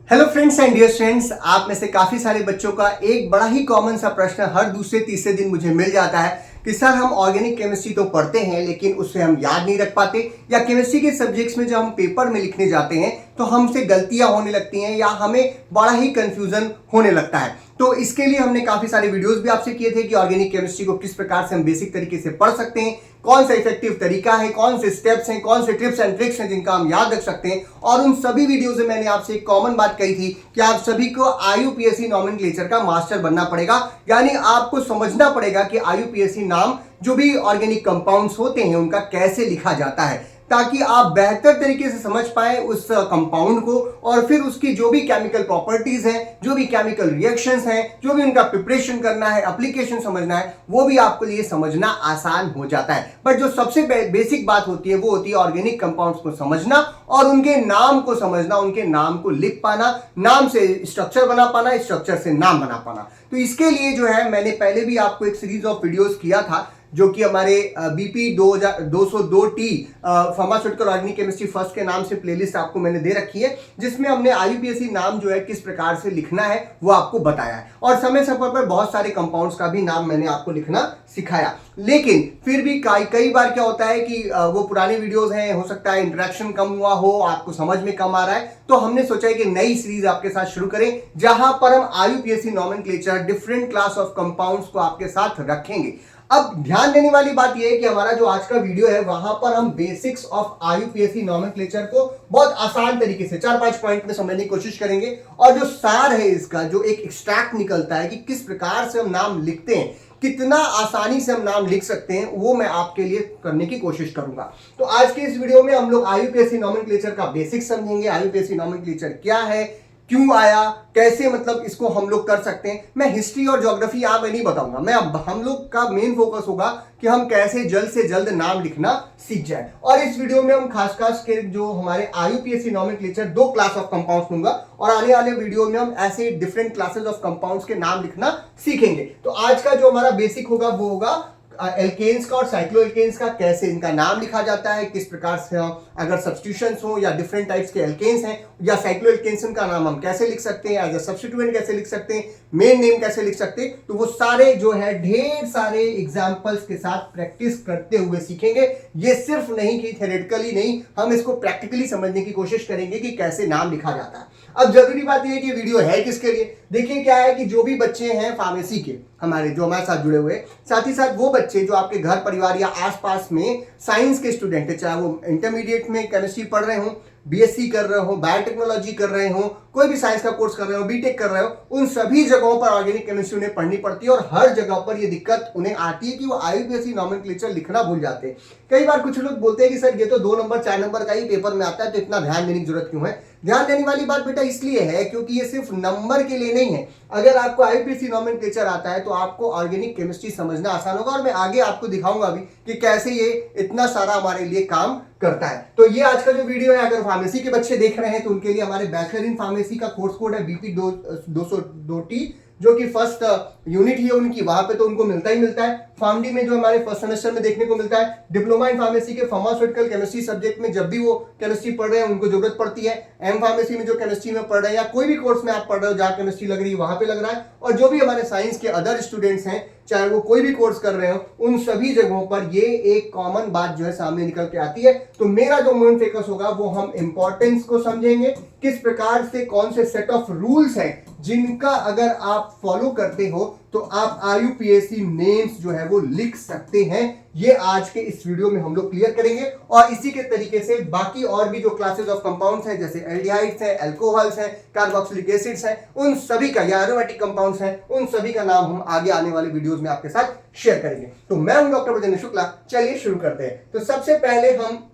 Hello friends and dear students, आप में से काफी सारे बच्चों का एक बड़ा ही कॉमन सा प्रश्न हर दूसरे तीसरे दिन मुझे मिल जाता है कि सर हम ऑर्गेनिक केमिस्ट्री तो पढ़ते हैं लेकिन उससे हम याद नहीं रख पाते, या केमिस्ट्री के सब्जेक्ट्स में जब हम पेपर में लिखने जाते हैं तो हमसे गलतियां होने लगती हैं या हमें बड़ा ही कंफ्यूजन होने लगता है। तो इसके लिए हमने काफी सारे वीडियोस भी आपसे किए थे कि ऑर्गेनिक केमिस्ट्री को किस प्रकार से हम बेसिक तरीके से पढ़ सकते हैं, कौन सा इफेक्टिव तरीका है, कौन से स्टेप्स हैं, कौन से टिप्स एंड ट्रिक्स हैं जिनका हम याद रख सकते हैं। और उन सभी वीडियोस में मैंने आपसे एक कॉमन बात कही थी कि आप सभी को आईयूपीएसी नॉमेनक्लेचर का मास्टर बनना पड़ेगा, यानी आपको समझना पड़ेगा कि आईयूपीएसी नाम जो भी ऑर्गेनिक कंपाउंड्स होते हैं उनका कैसे लिखा जाता है, ताकि आप बेहतर तरीके से समझ पाए उस कंपाउंड को और फिर उसकी जो भी केमिकल प्रॉपर्टीज हैं, जो भी केमिकल रिएक्शंस हैं, जो भी उनका प्रिपरेशन करना है, एप्लीकेशन समझना है, वो भी आपके लिए समझना आसान हो जाता है। बट जो सबसे बेसिक बात होती है वो होती है ऑर्गेनिक कंपाउंड्स को समझना और उनके नाम को समझना, उनके नाम को लिख पाना, नाम से स्ट्रक्चर बना पाना, स्ट्रक्चर से नाम बना पाना। तो इसके लिए जो है मैंने पहले भी आपको एक सीरीज ऑफ वीडियोस किया था जो कि हमारे BP 202T pharmaceutical organic chemistry first के नाम से प्लेलिस्ट आपको मैंने दे रखी है, जिसमें हमने आईयूपीएसी नाम जो है किस प्रकार से लिखना है वो आपको बताया है और समय समय पर बहुत सारे कंपाउंड्स का भी नाम मैंने आपको लिखना सिखाया। लेकिन फिर भी कई बार क्या होता है कि वो पुराने वीडियोस हैं, हो सकता है इंटरेक्शन कम हुआ हो, आपको समझ में कम आ रहा है, तो हमने सोचा है कि नई सीरीज आपके साथ शुरू करें जहां पर हम IUPAC nomenclature different class of compounds को आपके साथ रखेंगे। अब ध्यान देने वाली बात यह है कि हमारा जो आज का वीडियो है वहां पर हम बेसिक्स ऑफ आईयूपीएसी नॉमेनक्लेचर को बहुत आसान तरीके से 4-5 पॉइंट में समझने की कोशिश करेंगे और जो सार है इसका, जो एक एक्सट्रैक्ट निकलता है कि किस प्रकार से हम नाम लिखते हैं, कितना आसानी से हम नाम लिख सकते हैं, वो मैं आपके लिए करने की कोशिश करूंगा। तो आज के इस वीडियो में हम लोग आईयूपीएसी नॉमेनक्लेचर का बेसिक समझेंगे, आईयूपीएसी नॉमेनक्लेचर क्या है, क्यों आया, कैसे मतलब इसको हम लोग कर सकते हैं। मैं हिस्ट्री और ज्योग्राफी यहाँ पे नहीं बताऊंगा, मैं अब हम लोग का मेन फोकस होगा कि हम कैसे जल्द से जल्द नाम लिखना सीख जाए। और इस वीडियो में हम खास के जो हमारे IUPAC nomenclature 2 class of compounds दूंगा और आने वाले वीडियो में हम ऐसे डिफरेंट क्लासेस ऑफ कंपाउंड्स के नाम लिखना सीखेंगे। तो आज का जो हमारा बेसिक होगा वो होगा एल्केन्स का और साइक्लोएल्केन्स का, कैसे इनका नाम लिखा जाता है, किस प्रकार से अगर सब्स्टिट्यूशंस हो या डिफरेंट टाइप्स के एल्केन्स हैं या साइक्लोएल्केन्स का नाम हम कैसे लिख सकते हैं, एज अ सब्स्टिट्यूएंट कैसे लिख सकते हैं, मेन नेम कैसे लिख सकते हैं, तो वो सारे जो है ढेर सारे एग्जांपल्स के साथ प्रैक्टिस करते हुए सीखेंगे। ये सिर्फ नहीं कि थ्योरेटिकली नहीं, हम इसको प्रैक्टिकली समझने की कोशिश करेंगे कि कैसे नाम लिखा जाता है। अब जरूरी बात यह है कि वीडियो है किसके लिए, देखिए क्या है कि जो भी बच्चे हैं फार्मेसी के हमारे जो हमारे साथ जुड़े हुए, साथ ही साथ वो बच्चे जो आपके घर परिवार या आसपास में साइंस के स्टूडेंट है, चाहे वो इंटरमीडिएट में केमिस्ट्री पढ़ रहे हो, बीएससी कर रहे हो, बायोटेक्नोलॉजी कर रहे हो, कोई भी साइंस का कोर्स कर रहे हो, बीटेक कर रहे हो, उन सभी जगहों पर ऑर्गेनिक केमिस्ट्री उन्हें पढ़नी पड़ती है और हर जगह पर ये दिक्कत उन्हें आती है कि वो आईयूपीएसी नॉमेनक्लेचर लिखना भूल जाते हैं। कई बार कुछ लोग बोलते हैं कि सर ये तो 2 नंबर 4 नंबर का ही पेपर में आता है, तो इतना ध्यान देने की जरूरत क्यों है। ध्यान देने वाली बात बेटा इसलिए है क्योंकि ये सिर्फ नंबर के लिए नहीं है। अगर आपको आईयूपीएसी नॉमेनक्लेचर आता है तो आपको ऑर्गेनिक केमिस्ट्री समझना आसान होगा और मैं आगे आपको दिखाऊंगा भी कि कैसे ये इतना सारा हमारे लिए काम करता है। तो ये आज का जो वीडियो है, अगर फार्मेसी के बच्चे देख रहे हैं तो उनके लिए हमारे बैचलर इन फार्मेसी का कोर्स कोड है बीपी 202T, जो कि फर्स्ट यूनिट ही है उनकी, वहां पे तो उनको मिलता ही मिलता है। फार्मडी में जो हमारे फर्स्ट सेमेस्टर में देखने को मिलता है, डिप्लोमा इन फार्मेसी के फार्मास्यूटिकल केमिस्ट्री सब्जेक्ट में जब भी वो केमिस्ट्री पढ़ रहे हैं उनको जरूरत पड़ती है। एम फार्मेसी में जो केमिस्ट्री में पढ़ रहे हैं या कोई भी कोर्स में आप पढ़ रहे हो जहां केमिस्ट्री लग रही है वहां पे लग रहा है, और जो भी हमारे साइंस के अदर स्टूडेंट्स हैं चाहे वो कोई भी कोर्स कर रहे हो, उन सभी जगहों पर ये एक कॉमन बात जो है सामने निकल के आती है। तो मेरा जो मेन फोकस होगा वो हम इंपॉर्टेंस को समझेंगे, किस प्रकार से कौन से सेट ऑफ रूल्स हैं जिनका अगर आप फॉलो करते हो तो आप आईयूपीएसी नेम्स जो है वो लिख सकते हैं। ये आज के इस वीडियो में हम लोग क्लियर करेंगे और इसी के तरीके से बाकी और भी जो क्लासेस ऑफ कंपाउंड्स हैं जैसे एल्डिहाइड्स हैं, अल्कोहल्स हैं, कार्बोक्सिलिक एसिड्स हैं, उन सभी का या एरोमेटिक कंपाउंड्स हैं, उन सभी का नाम हम आगे आने वाले वीडियोस में आपके साथ शेयर करेंगे। तो मैं हूं डॉक्टर ब्रजेंद्र शुक्ला, चलिए शुरू करते हैं। तो सबसे पहले हम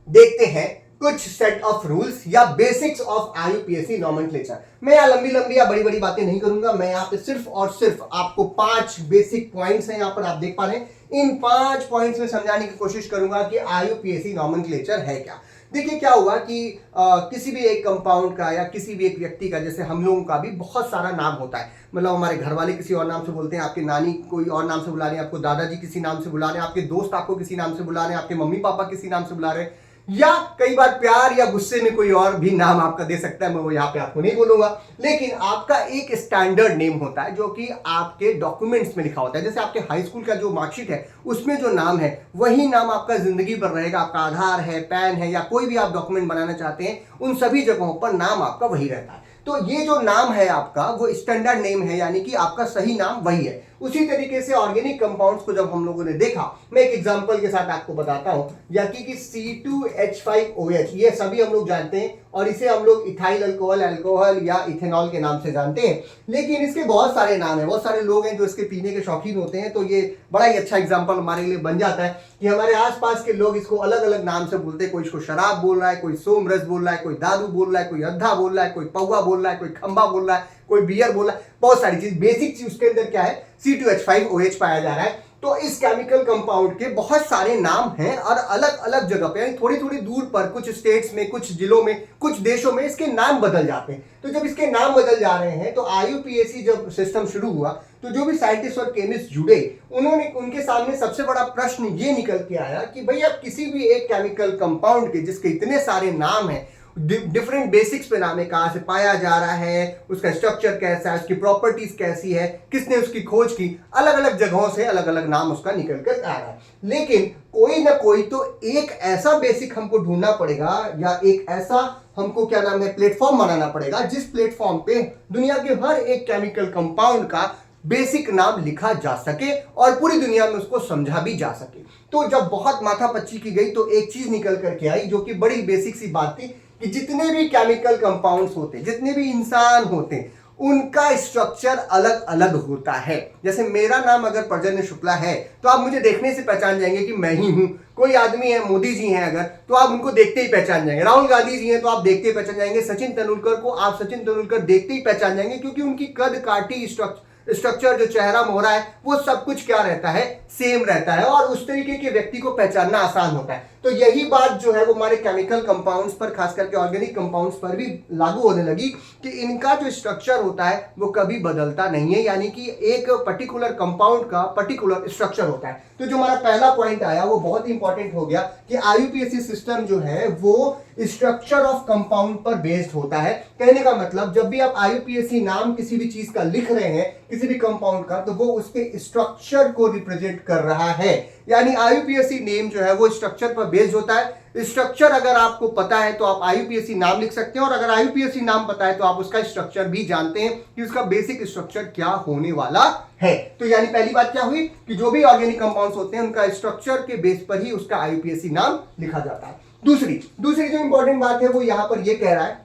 देखते हैं कुछ सेट ऑफ रूल्स या बेसिक्स ऑफ आईयूपीएसी नॉमेनक्लेचर। मैं यहाँ लंबी या बड़ी बातें नहीं करूंगा, मैं यहाँ पे सिर्फ और सिर्फ आपको 5 बेसिक पॉइंट्स हैं यहाँ पर आप देख पा रहे हैं, इन 5 पॉइंट्स में समझाने की कोशिश करूंगा कि आईयूपीएसी नॉमेनक्लेचर है क्या। देखिए क्या हुआ कि किसी भी एक कंपाउंड का या किसी भी एक व्यक्ति का, जैसे हम लोगों का भी बहुत सारा नाम होता है, मतलब हमारे घर वाले किसी और नाम से बोलते हैं, आपके नानी कोई और नाम से बुला रहे हैं, आपको दादाजी किसी नाम से बुला रहे हैं, आपके दोस्त आपको किसी नाम से बुला रहे हैं, आपके मम्मी पापा किसी नाम से बुला रहे हैं, या कई बार प्यार या गुस्से में कोई और भी नाम आपका दे सकता है, मैं वो यहाँ पे आपको नहीं बोलूंगा। लेकिन आपका एक स्टैंडर्ड नेम होता है जो कि आपके डॉक्यूमेंट्स में लिखा होता है। जैसे आपके हाई स्कूल का जो मार्कशीट है उसमें जो नाम है वही नाम आपका जिंदगी भर रहेगा। आपका आधार है, पैन है, या कोई भी आप डॉक्यूमेंट बनाना चाहते हैं, उन सभी जगहों पर नाम आपका वही रहता है। तो ये जो नाम है आपका वो स्टैंडर्ड नेम है, यानी कि आपका सही नाम वही है। उसी तरीके से ऑर्गेनिक कंपाउंड्स को जब हम लोगों ने देखा, मैं एक एग्जांपल के साथ आपको बताता हूं, यानी कि C2H5OH, ये सभी हम लोग जानते हैं और इसे हम लोग इथाइल अल्कोहल, अल्कोहल या इथेनॉल के नाम से जानते हैं। लेकिन इसके बहुत सारे नाम हैं, बहुत सारे लोग हैं जो इसके पीने के शौकीन होते हैं। तो ये बड़ा ही अच्छा एग्जाम्पल हमारे लिए बन जाता है कि हमारे आसपास के लोग इसको अलग अलग नाम से बोलते हैं। कोई इसको शराब बोल रहा है, कोई सोमरस बोल रहा है, कोई दारू बोल रहा है, कोई अद्धा बोल रहा है, कोई पौवा बोल रहा है, कोई खंबा बोल रहा है, कोई बियर बोल रहा है। बहुत सारी चीज, बेसिक चीज उसके अंदर क्या है, C2H5OH पाया जा रहा है। तो इस केमिकल कंपाउंड के बहुत सारे नाम हैं और अलग अलग जगह पे, यानी थोड़ी थोड़ी दूर पर, कुछ स्टेट्स में, कुछ जिलों में, कुछ देशों में इसके नाम बदल जाते हैं। तो जब इसके नाम बदल जा रहे हैं तो IUPAC जब सिस्टम शुरू हुआ तो जो भी साइंटिस्ट और केमिस्ट जुड़े, उनके सामने सबसे बड़ा प्रश्न ये निकल के आया कि भाई अब किसी भी एक केमिकल कंपाउंड के जिसके इतने सारे नाम हैं, डिफरेंट बेसिक्स पे नाम है, कहां से पाया जा रहा है, उसका स्ट्रक्चर कैसा है, उसकी प्रॉपर्टीज कैसी है, किसने उसकी खोज की, अलग अलग जगहों से अलग अलग नाम उसका निकल कर आ रहा है। लेकिन कोई ना कोई तो एक ऐसा बेसिक हमको ढूंढना पड़ेगा, या एक ऐसा हमको क्या नाम है, प्लेटफॉर्म बनाना पड़ेगा, जिस प्लेटफॉर्म पे दुनिया के हर एक केमिकल कंपाउंड का बेसिक नाम लिखा जा सके और पूरी दुनिया में उसको समझा भी जा सके। तो जब बहुत माथापच्ची की गई तो एक चीज निकल करके आई जो कि बड़ी बेसिक सी बात थी कि जितने भी केमिकल कंपाउंड्स होते हैं, जितने भी इंसान होते हैं, उनका स्ट्रक्चर अलग अलग होता है। जैसे मेरा नाम अगर पर्जन्य शुक्ला है तो आप मुझे देखने से पहचान जाएंगे कि मैं ही हूं। कोई आदमी है, मोदी जी हैं अगर, तो आप उनको देखते ही पहचान जाएंगे। राहुल गांधी जी हैं तो आप देखते ही पहचान जाएंगे। सचिन तेंदुलकर को आप सचिन तेंदुलकर देखते ही पहचान जाएंगे, क्योंकि उनकी कद काठी स्ट्रक्चर, जो चेहरा मोहरा है, वो सब कुछ क्या रहता है, सेम रहता है, और उस तरीके के व्यक्ति को पहचानना आसान होता है। तो यही बात जो है वो हमारे केमिकल कंपाउंड्स पर, खास करके ऑर्गेनिक कंपाउंड्स पर भी लागू होने लगी कि इनका जो स्ट्रक्चर होता है वो कभी बदलता नहीं है, यानी कि एक पर्टिकुलर कंपाउंड का पर्टिकुलर स्ट्रक्चर होता है। तो जो हमारा पहला पॉइंट आया वो बहुत इंपॉर्टेंट हो गया कि IUPAC सिस्टम जो है वो स्ट्रक्चर ऑफ कंपाउंड पर बेस्ड होता है। कहने का मतलब, जब भी आप IUPAC नाम किसी भी चीज का लिख रहे हैं, किसी भी कंपाउंड का, तो वो उसके स्ट्रक्चर को रिप्रेजेंट कर रहा है। यानी IUPAC नेम जो है वो स्ट्रक्चर पर बेस्ड होता है। स्ट्रक्चर अगर आपको पता है तो आप IUPAC नाम लिख सकते हैं, और अगर IUPAC नाम पता है तो आप उसका स्ट्रक्चर भी जानते हैं कि उसका बेसिक स्ट्रक्चर क्या होने वाला है। तो यानी पहली बात क्या हुई कि जो भी ऑर्गेनिक कंपाउंड्स होते हैं उनका स्ट्रक्चर के बेस पर ही उसका IUPAC नाम लिखा जाता है। दूसरी जो इंपॉर्टेंट बात है वो यहां पर ये कह रहा है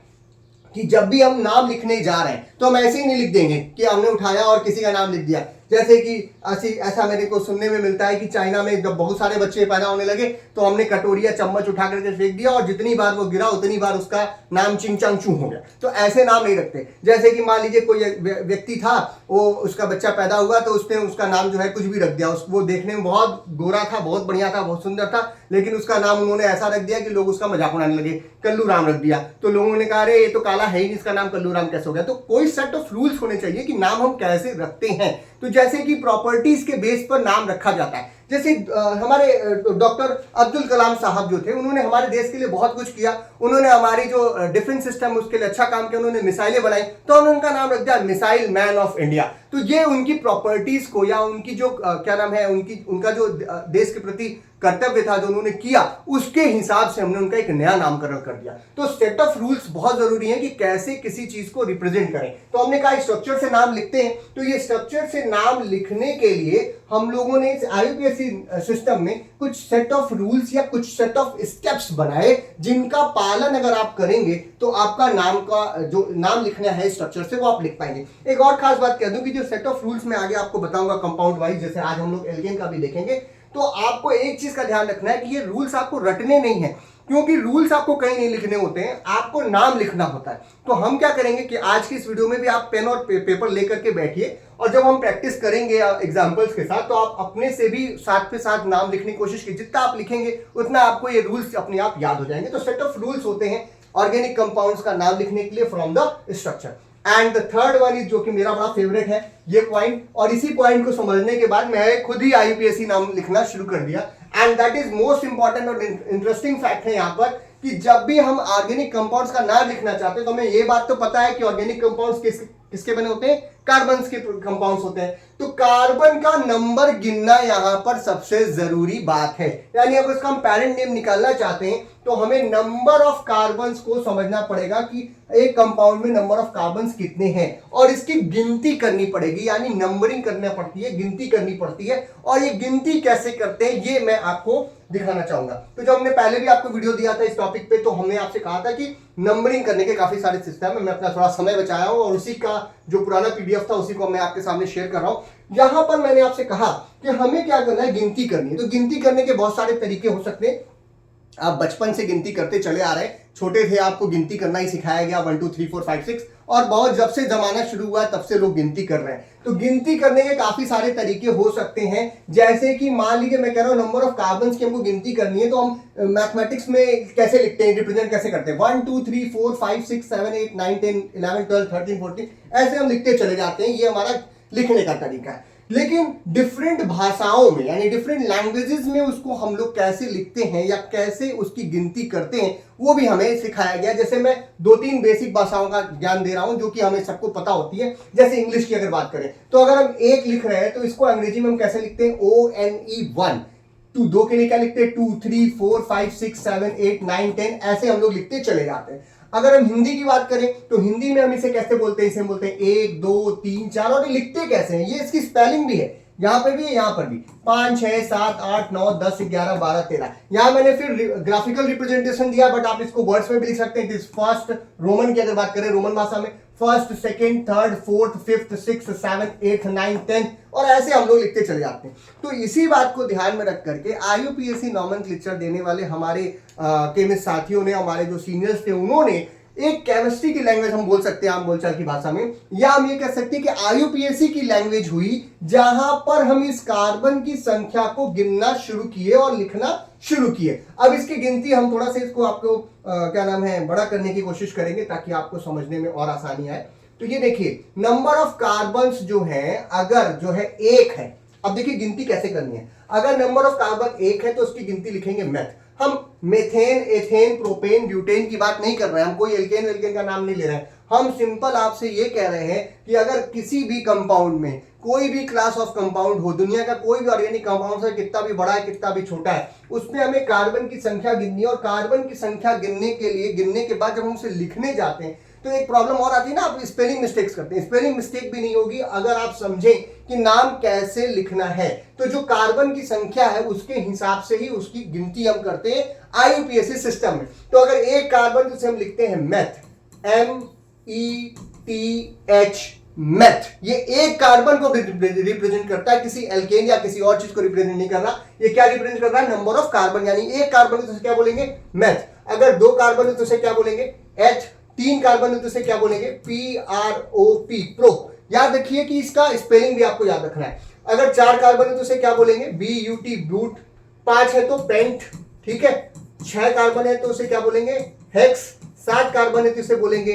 कि जब भी हम नाम लिखने जा रहे हैं तो हम ऐसे ही नहीं लिख देंगे कि हमने उठाया और किसी का नाम लिख दिया। जैसे कि ऐसा मेरे को सुनने में मिलता है कि चाइना में जब बहुत सारे बच्चे पैदा होने लगे तो हमने कटोरी या चम्मच उठा करके फेंक दिया और जितनी बार वो गिरा उतनी बार उसका नाम चिंगचांगचू हो गया। तो ऐसे नाम नहीं रखते। जैसे कि मान लीजिए कोई व्यक्ति था, वो उसका बच्चा पैदा हुआ तो उसने उसका नाम जो है कुछ भी रख दिया। वो देखने में बहुत गोरा था, बहुत बढ़िया था, बहुत सुंदर था, लेकिन उसका नाम उन्होंने ऐसा रख दिया कि लोग उसका मजाक उड़ाने लगे, कल्लू राम रख दिया। तो लोगों ने कहा अरे ये तो काला है ही नहीं, इसका नाम कल्लू राम कैसे हो गया। तो कोई सेट ऑफ रूल्स होने चाहिए कि नाम हम कैसे रखते हैं। तो जैसे कि प्रॉपर्टीज के बेस पर नाम रखा जाता है। जैसे हमारे डॉक्टर अब्दुल कलाम साहब जो थे, उन्होंने हमारे देश के लिए बहुत कुछ किया। उन्होंने हमारी जो डिफेंस सिस्टम उसके लिए अच्छा काम किया, उन्होंने मिसाइलें बनाई, तो उन्होंने उनका नाम रख दिया मिसाइल मैन ऑफ इंडिया। तो ये उनकी प्रॉपर्टीज को, या उनकी जो क्या नाम है, उनका जो देश के प्रति कर्तव्य था जो उन्होंने किया, उसके हिसाब से हमने उनका एक नया नामकरण कर दिया। तो सेट ऑफ रूल्स बहुत जरूरी है कि कैसे किसी चीज को रिप्रेजेंट करें। तो हमने कहा स्ट्रक्चर से नाम लिखते हैं, तो ये स्ट्रक्चर से नाम लिखने के लिए हम लोगों ने इस IUPAC सिस्टम में कुछ सेट ऑफ रूल्स या कुछ सेट ऑफ स्टेप्स बनाए, जिनका पालन अगर आप करेंगे तो आपका नाम का जो नाम लिखना है स्ट्रक्चर से वो आप लिख पाएंगे। एक और खास बात कह दूं कि जो सेट ऑफ रूल्स मैं आगे आपको बताऊंगा कंपाउंड वाइज, जैसे आज हम लोग एल्केन का भी देखेंगे, तो आपको एक चीज का ध्यान रखना है कि ये रूल्स आपको रटने नहीं है, क्योंकि रूल्स आपको कहीं नहीं लिखने होते हैं, आपको नाम लिखना होता है। तो हम क्या करेंगे कि आज की इस वीडियो में भी आप पेन और पेपर लेकर के बैठिए, और जब हम प्रैक्टिस करेंगे एग्जांपल्स के साथ, तो आप अपने से भी साथ पे साथ नाम लिखने की कोशिश कीजिए। जितना आप लिखेंगे उतना आपको ये रूल्स अपने आप याद हो जाएंगे। तो सेट ऑफ रूल्स होते हैं ऑर्गेनिक कंपाउंड्स का नाम लिखने के लिए from the structure. And the third one is, जो कि मेरा बड़ा फेवरेट है ये पॉइंट, और इसी पॉइंट को समझने के बाद मैं खुद ही IUPAC नाम लिखना शुरू कर दिया। And that is most important और इंटरेस्टिंग फैक्ट है यहाँ पर कि जब भी हम ऑर्गेनिक कंपाउंड्स का नाम लिखना चाहते हैं तो हमें ये बात तो पता है कि ऑर्गेनिक कंपाउंड्स किसके बने होते हैं, कार्बन के कंपाउंड्स होते हैं। तो कार्बन का नंबर गिनना यहां पर सबसे जरूरी बात है, यानी अगर उसका हम पेरेंट नेम निकालना चाहते हैं तो हमें नंबर ऑफ कार्बन्स को समझना पड़ेगा कि एक कंपाउंड में नंबर ऑफ कार्बन्स कितने हैं और इसकी गिनती करनी पड़ेगी, यानी नंबरिंग करना पड़ती है, गिनती करनी पड़ती है। और ये गिनती कैसे करते हैं ये मैं आपको दिखाना चाहूंगा। तो जब हमने पहले भी आपको वीडियो दिया था इस टॉपिक पे तो हमने आपसे कहा था कि नंबरिंग करने के काफी सारे सिस्टम है, मैं अपना थोड़ा समय बचाया हूं और उसी का जो पुराना पीडीएफ था उसी को मैं आपके सामने शेयर कर रहा हूं। यहां पर मैंने आपसे कहा कि हमें क्या करना है, गिनती करनी है। तो गिनती करने के बहुत सारे तरीके हो सकते हैं। आप बचपन से गिनती करते चले आ रहे हैं, छोटे थे आपको गिनती करना ही सिखाया गया 1 2 3 4 5 6 और बहुत जब से जमाना शुरू हुआ तब से लोग गिनती कर रहे हैं। तो गिनती करने के काफी सारे तरीके हो सकते हैं, जैसे कि मान लीजिए मैं कह रहा हूं नंबर ऑफ कार्बन्स की हमको गिनती करनी है तो हम मैथमेटिक्स में कैसे लिखते हैं, रिप्रेजेंट कैसे करते हैं, 1 2 3 4 5 6 7 8 9 10 11 12 13 14 ऐसे हम लिखते चले जाते हैं। ये हमारा लिखने का तरीका है। लेकिन डिफरेंट भाषाओं में यानी डिफरेंट लैंग्वेजेस में उसको हम लोग कैसे लिखते हैं या कैसे उसकी गिनती करते हैं वो भी हमें सिखाया गया। जैसे मैं 2-3 बेसिक भाषाओं का ज्ञान दे रहा हूं जो कि हमें सबको पता होती है। जैसे इंग्लिश की अगर बात करें तो अगर हम 1 लिख रहे हैं तो इसको अंग्रेजी में हम कैसे लिखते हैं, ONE1। 2 के लिए क्या लिखते हैं, 2 3 4 5 6 7 8 9 10 ऐसे हम लोग लिखते चले जाते हैं। अगर हम हिंदी की बात करें तो हिंदी में हम इसे कैसे बोलते हैं, इसे हम बोलते हैं 1 2 3 4 और ये लिखते कैसे हैं, ये इसकी स्पेलिंग भी है, यहां पर भी है, यहां पर भी 5 6 7 8 9 10 11 12 13। यहां मैंने फिर ग्राफिकल रिप्रेजेंटेशन दिया बट आप इसको वर्ड्स में भी लिख सकते हैं। इट इज फर्स्ट, रोमन की अगर बात करें रोमन भाषा में first second third fourth fifth sixth seventh eighth ninth tenth और ऐसे हम लोग लिखते चले जाते हैं। तो इसी बात को ध्यान में रख करके IUPAC नॉमेनक्लेचर देने वाले हमारे केमिस्ट साथियों ने, हमारे जो सीनियर्स थे, उन्होंने एक केमिस्ट्री की लैंग्वेज हम बोल सकते हैं आम बोलचाल की भाषा में, या हम ये कह सकते हैं कि IUPAC की लैंग्वेज हुई जहां पर हम इस कार्बन की संख्या को गिनना शुरू किए और लिखना शुरू किए। अब इसकी गिनती हम थोड़ा सा इसको आपको क्या नाम है बड़ा करने की कोशिश करेंगे ताकि आपको समझने में और आसानी आए। तो ये देखिए नंबर ऑफ कार्बन्स जो है अगर जो है 1 है, अब देखिए गिनती कैसे करनी है। अगर नंबर ऑफ कार्बन 1 है तो उसकी गिनती लिखेंगे मैथ। हम मेथेन एथेन प्रोपेन ब्यूटेन की बात नहीं कर रहे हैं, हम कोई एल्केन वेल्केन का नाम नहीं ले रहे हैं। हम सिंपल आपसे ये कह रहे हैं कि अगर किसी भी कंपाउंड में कोई भी क्लास ऑफ कंपाउंड हो, दुनिया का कोई भी ऑर्गेनिक कंपाउंड है, कितना भी बड़ा है कितना भी छोटा है, उसमें हमें कार्बन की संख्या गिननी है। और कार्बन की संख्या गिनने के लिए, गिनने के बाद जब हम उसे लिखने जाते हैं तो एक प्रॉब्लम और आती है ना, आप स्पेलिंग मिस्टेक्स करते हैं। स्पेलिंग मिस्टेक भी नहीं होगी अगर आप समझें कि नाम कैसे लिखना है। तो जो कार्बन की संख्या है उसके हिसाब से ही उसकी गिनती हम करते हैं IUPAC सिस्टम में। तो अगर एक कार्बन जिसे हम लिखते हैं METH, METH, मेथ, ये एक कार्बन को रिप्रेजेंट करता है, किसी एल्केन या किसी और चीज को रिप्रेजेंट नहीं कर रहा। ये क्या रिप्रेजेंट कर रहा है, नंबर ऑफ कार्बन, यानी एक कार्बन है तो क्या बोलेंगे मेथ। अगर 2 कार्बन है तो उसे क्या बोलेंगे H, 3 कार्बन है तो उसे क्या बोलेंगे PROP, प्रो। याद रखिए कि इसका स्पेलिंग भी आपको याद रखना है। अगर 4 कार्बन है तो उसे क्या बोलेंगे BUT, ब्यूट। 5 है तो पेंट, ठीक है। 6 कार्बन है तो उसे क्या बोलेंगे हेक्स। 7 कार्बन है तो इसे बोलेंगे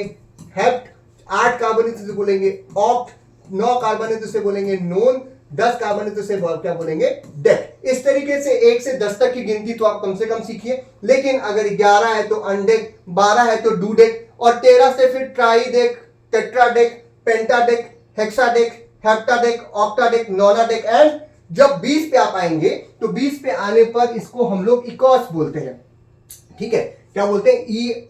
हेप्ट। 8 कार्बन है तो इसे बोलेंगे ऑक्ट। 9 कार्बन है तो इसे बोलेंगे नोन। 10 कार्बन है तो इसे क्या बोलेंगे डेक। इस तरीके से 1 से 10 तक की गिनती तो आप कम से कम सीखिए। लेकिन अगर 11 है तो अनडेक, 12 है तो डूडेक और 13 से फिर ट्राइडेक, टेट्राडेक, पेंटाडेक, हेक्साडेक, हेप्टाडेक, ऑक्टाडेक, नोनाडेक एंड जब 20 पे आप आएंगे तो 20 पे आने पर इसको हम लोग इकोस बोलते हैं, ठीक है। क्या बोलते हैं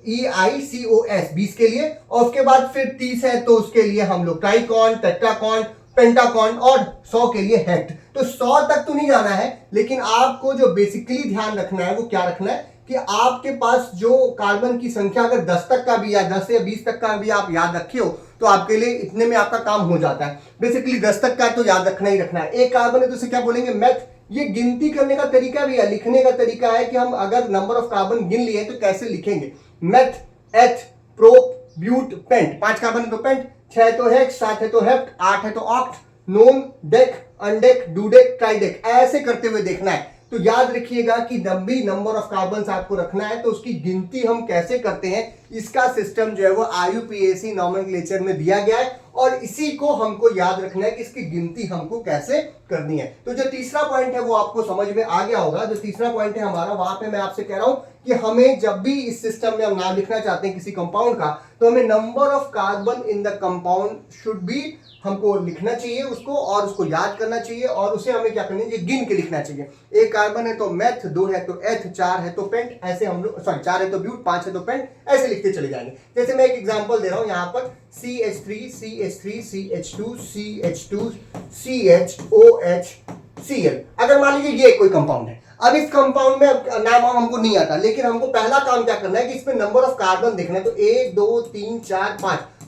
EICOS 20 के लिए। और उसके बाद फिर 30 है तो उसके लिए हम लोग ट्राइकॉन, टेट्राकॉन, पेंटाकॉन और 100 के लिए हेक्ट। तो 100 तक तो नहीं जाना है, लेकिन आपको जो बेसिकली ध्यान रखना है वो क्या रखना है कि आपके पास जो कार्बन की संख्या अगर 10 तक का भी या 10 या 20 तक का भी आप याद रखे हो तो आपके लिए इतने में आपका काम हो जाता है। बेसिकली 10 तक का तो याद रखना ही रखना है। एक कार्बन है तो उसे क्या बोलेंगे मेथ। ये गिनती करने का तरीका भी है, लिखने का तरीका है कि हम अगर नंबर ऑफ कार्बन गिन लिए तो कैसे लिखेंगे। मेथ, एथ, प्रोप, ब्यूट, पेंट। 5 कार्बन है तो पेंट, 6 तो हेक्स, 7 है तो हेप्ट, 8 है तो ऑक्ट, नोन, डेक, अनडेक, डूडेक, ट्राइडेक, ऐसे करते हुए देखना है। तो याद रखिएगा कि लंबी नंबर ऑफ कार्बन आपको रखना है तो उसकी गिनती हम कैसे करते हैं इसका सिस्टम जो है वो IUPAC नॉमेनक्लेचर में दिया गया है और इसी को हमको याद रखना है कि इसकी गिनती हमको कैसे करनी है। तो जो तीसरा पॉइंट है वो आपको समझ में आ गया होगा। जो तीसरा पॉइंट है हमारा, वहां पे मैं आपसे कह रहा हूं कि हमें जब भी इस सिस्टम में हम नाम लिखना चाहते हैं किसी कंपाउंड का, तो हमें number of carbon in the compound should be, हमको लिखना चाहिए उसको और उसको याद करना चाहिए और उसे हमें क्या करना चाहिए, गिन के लिखना चाहिए। एक कार्बन है तो मेथ, 2 है तो एथ, 4 है तो पेंट, ऐसे हम लोग, सॉरी 4 है तो ब्यूट, 5 है तो पेंट, ऐसे लिखते चले जाएंगे। जैसे मैं एक एग्जांपल दे रहा हूं यहाँ पर CH3 CH3 CH2 CH2 CHOH Cl। अगर मान लीजिए ये कोई कंपाउंड है, अब इस कंपाउंड में नाम हमको नहीं आता, लेकिन हमको पहला काम क्या करना है कि इसमें नंबर ऑफ कार्बन देखना है। तो 1 2 3 4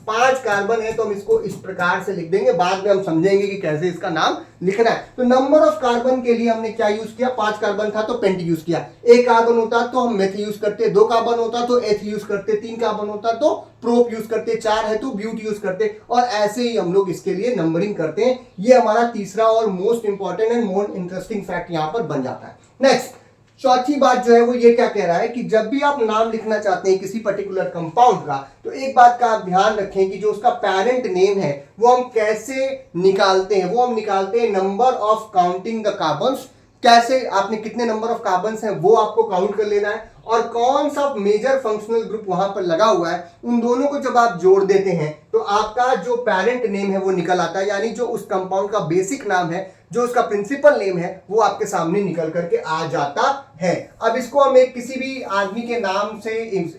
5 कार्बन है तो हम इसको इस प्रकार से लिख देंगे, बाद में हम समझेंगे कि कैसे इसका नाम लिखना है। तो नंबर ऑफ कार्बन के लिए हमने क्या यूज किया, 5 कार्बन था तो पेंट यूज किया, 1 कार्बन होता तो हम मेथ यूज करते, 2 कार्बन होता तो एथ यूज करते, 3 कार्बन होता तो प्रोप यूज करते, 4 है तो ब्यूट यूज करते, और ऐसे ही हम लोग इसके लिए नंबरिंग करते हैं। ये हमारा तीसरा और most important and most interesting fact यहाँ पर बन जाता है। नेक्स्ट, चौथी बात जो है वो ये क्या कह रहा है कि जब भी आप नाम लिखना चाहते हैं किसी पर्टिकुलर कंपाउंड का, तो एक बात का आप ध्यान रखें कि जो उसका पेरेंट नेम है वो हम कैसे निकालते हैं। वो हम निकालते हैं number of counting the carbons. कैसे, आपने कितने नंबर ऑफ कार्बन्स हैं वो आपको काउंट कर लेना है, और कौन सा मेजर फंक्शनल ग्रुप वहां पर लगा हुआ है, उन दोनों को जब आप जोड़ देते हैं तो आपका जो पेरेंट नेम है वो निकल आता है, यानी जो उस कंपाउंड का बेसिक नाम है, जो उसका प्रिंसिपल नेम है, वो आपके सामने निकल करके आ जाता है। अब इसको हम एक किसी भी आदमी के नाम से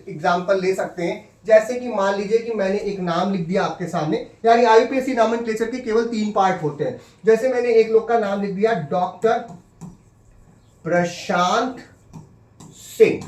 एग्जांपल ले सकते हैं। जैसे कि मान लीजिए कि मैंने एक नाम लिख दिया आपके सामने, यानी IUPAC नॉमेनक्लेचर के केवल 3 पार्ट होते हैं। जैसे मैंने एक लोग का नाम लिख दिया डॉक्टर प्रशांत सिंह,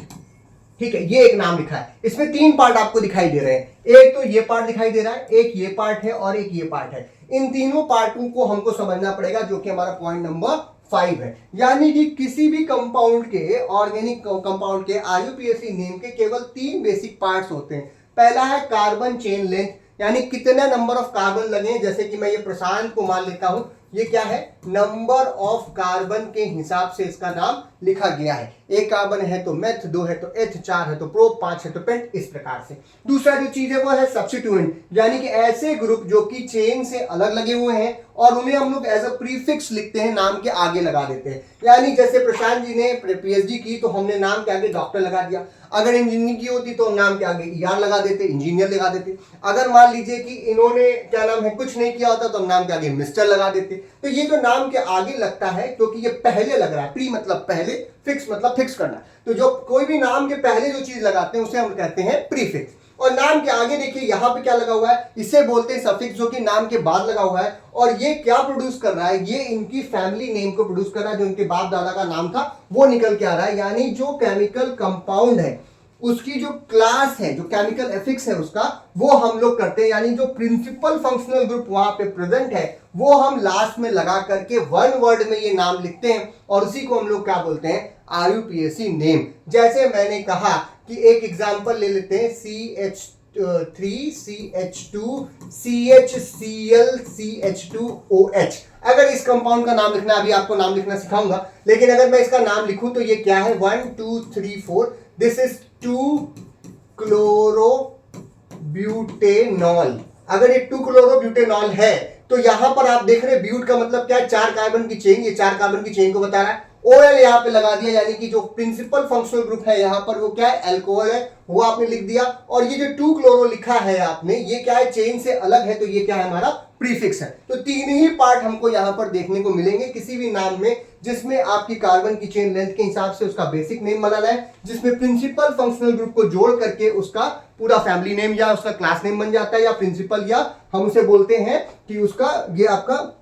ठीक है, ये एक नाम लिखा है, इसमें 3 पार्ट आपको दिखाई दे रहे हैं। एक तो ये पार्ट दिखाई दे रहा है, एक ये पार्ट है और एक ये पार्ट है। इन तीनों पार्टों को हमको समझना पड़ेगा, जो कि हमारा पॉइंट नंबर 5 है। यानी कि किसी भी कंपाउंड के, ऑर्गेनिक कंपाउंड के IUPAC नेम के केवल 3 बेसिक पार्ट्स होते हैं। पहला है कार्बन चेन लेंथ, यानी कितने नंबर ऑफ कार्बन लगे। जैसे कि मैं ये प्रशांत को मान लेता हूं, ये क्या है, नंबर ऑफ कार्बन के हिसाब से इसका नाम लिखा गया है। 1 कार्बन है तो मेथ, 2 है तो एथ, 4 है तो प्रोप, 5 है तो पेंट, इस प्रकार से। दूसरा जो चीज है वो है सब्स्टिट्यूएंट, यानी कि ऐसे ग्रुप जो कि चेन से अलग लगे हुए हैं और उन्हें हम लोग एज अ प्रीफिक्स लिखते हैं, नाम के आगे लगा देते हैं। यानी जैसे प्रशांत जी ने PhD की तो हमने नाम के आगे डॉक्टर लगा दिया, अगर इंजीनियरिंग की होती तो नाम के आगे ER लगा देते, इंजीनियर लगा देते। अगर मान लीजिए कि इन्होंने क्या नाम है, कुछ नहीं किया होता तो हम नाम के आगे मिस्टर लगा देते। तो ये जो नाम के आगे लगता है, क्योंकि ये पहले लग रहा है, प्री मतलब पहले, फिक्स मतलब फिक्स करना, तो जो कोई भी नाम के पहले जो चीज लगाते हैं उसे हम कहते हैं प्रीफिक्स। और नाम के आगे देखिए यहां पे क्या लगा हुआ है, इसे बोलते हैं सफिक्स, जो कि नाम के बाद लगा हुआ है। और ये क्या प्रोड्यूस कर रहा है, ये इनकी फैमिली नेम को प्रोड्यूस कर रहा है, जो इनके बाप दादा का नाम था वो निकल के आ रहा है। यानी जो केमिकल कंपाउंड है उसकी जो क्लास है, जो केमिकल एफिक्स है उसका, वो हम लोग करते हैं। यानी जो प्रिंसिपल फंक्शनल ग्रुप वहां पे प्रेजेंट है वो हम लास्ट में लगा करके 1 वर्ड में ये नाम लिखते हैं, और उसी को हम लोग क्या बोलते हैं, IUPAC नेम। जैसे मैंने कहा कि एक एग्जांपल ले लेते हैं, CH3 CH2 CHCl CH2OH। अगर इस कंपाउंड का नाम लिखना, अभी आपको नाम लिखना सिखाऊंगा, लेकिन अगर मैं इसका नाम लिखूं तो ये क्या है, 1 2 3 4, दिस इज 2 क्लोरोब्यूटेनॉल। अगर ये 2 क्लोरोब्यूटेनॉल है तो यहां पर आप देख रहे हैं ब्यूट का मतलब क्या है, 4 कार्बन की चेन, ये 4 कार्बन की चेन को बता रहा है। OL यहाँ पे लगा दिया, यानी कि जो प्रिंसिपल फंक्शनल ग्रुप है यहाँ पर वो क्या है, अल्कोहल है, वो आपने लिख दिया। और ये जो 2 क्लोरो लिखा है आपने, ये क्या है, चेन से अलग है, तो ये क्या है, हमारा प्रीफिक्स है। तो 3 ही पार्ट हमको यहाँ पर देखने को मिलेंगे किसी भी नाम में, जिसमें आपकी कार्बन की चेन लेंथ के हिसाब से उसका बेसिक नेम बनाना है, जिसमें प्रिंसिपल फंक्शनल ग्रुप को जोड़ करके उसका पूरा फैमिली नेम या उसका क्लास नेम बन जाता है, या प्रिंसिपल, या हम उसे बोलते हैं कि उसका ये आपका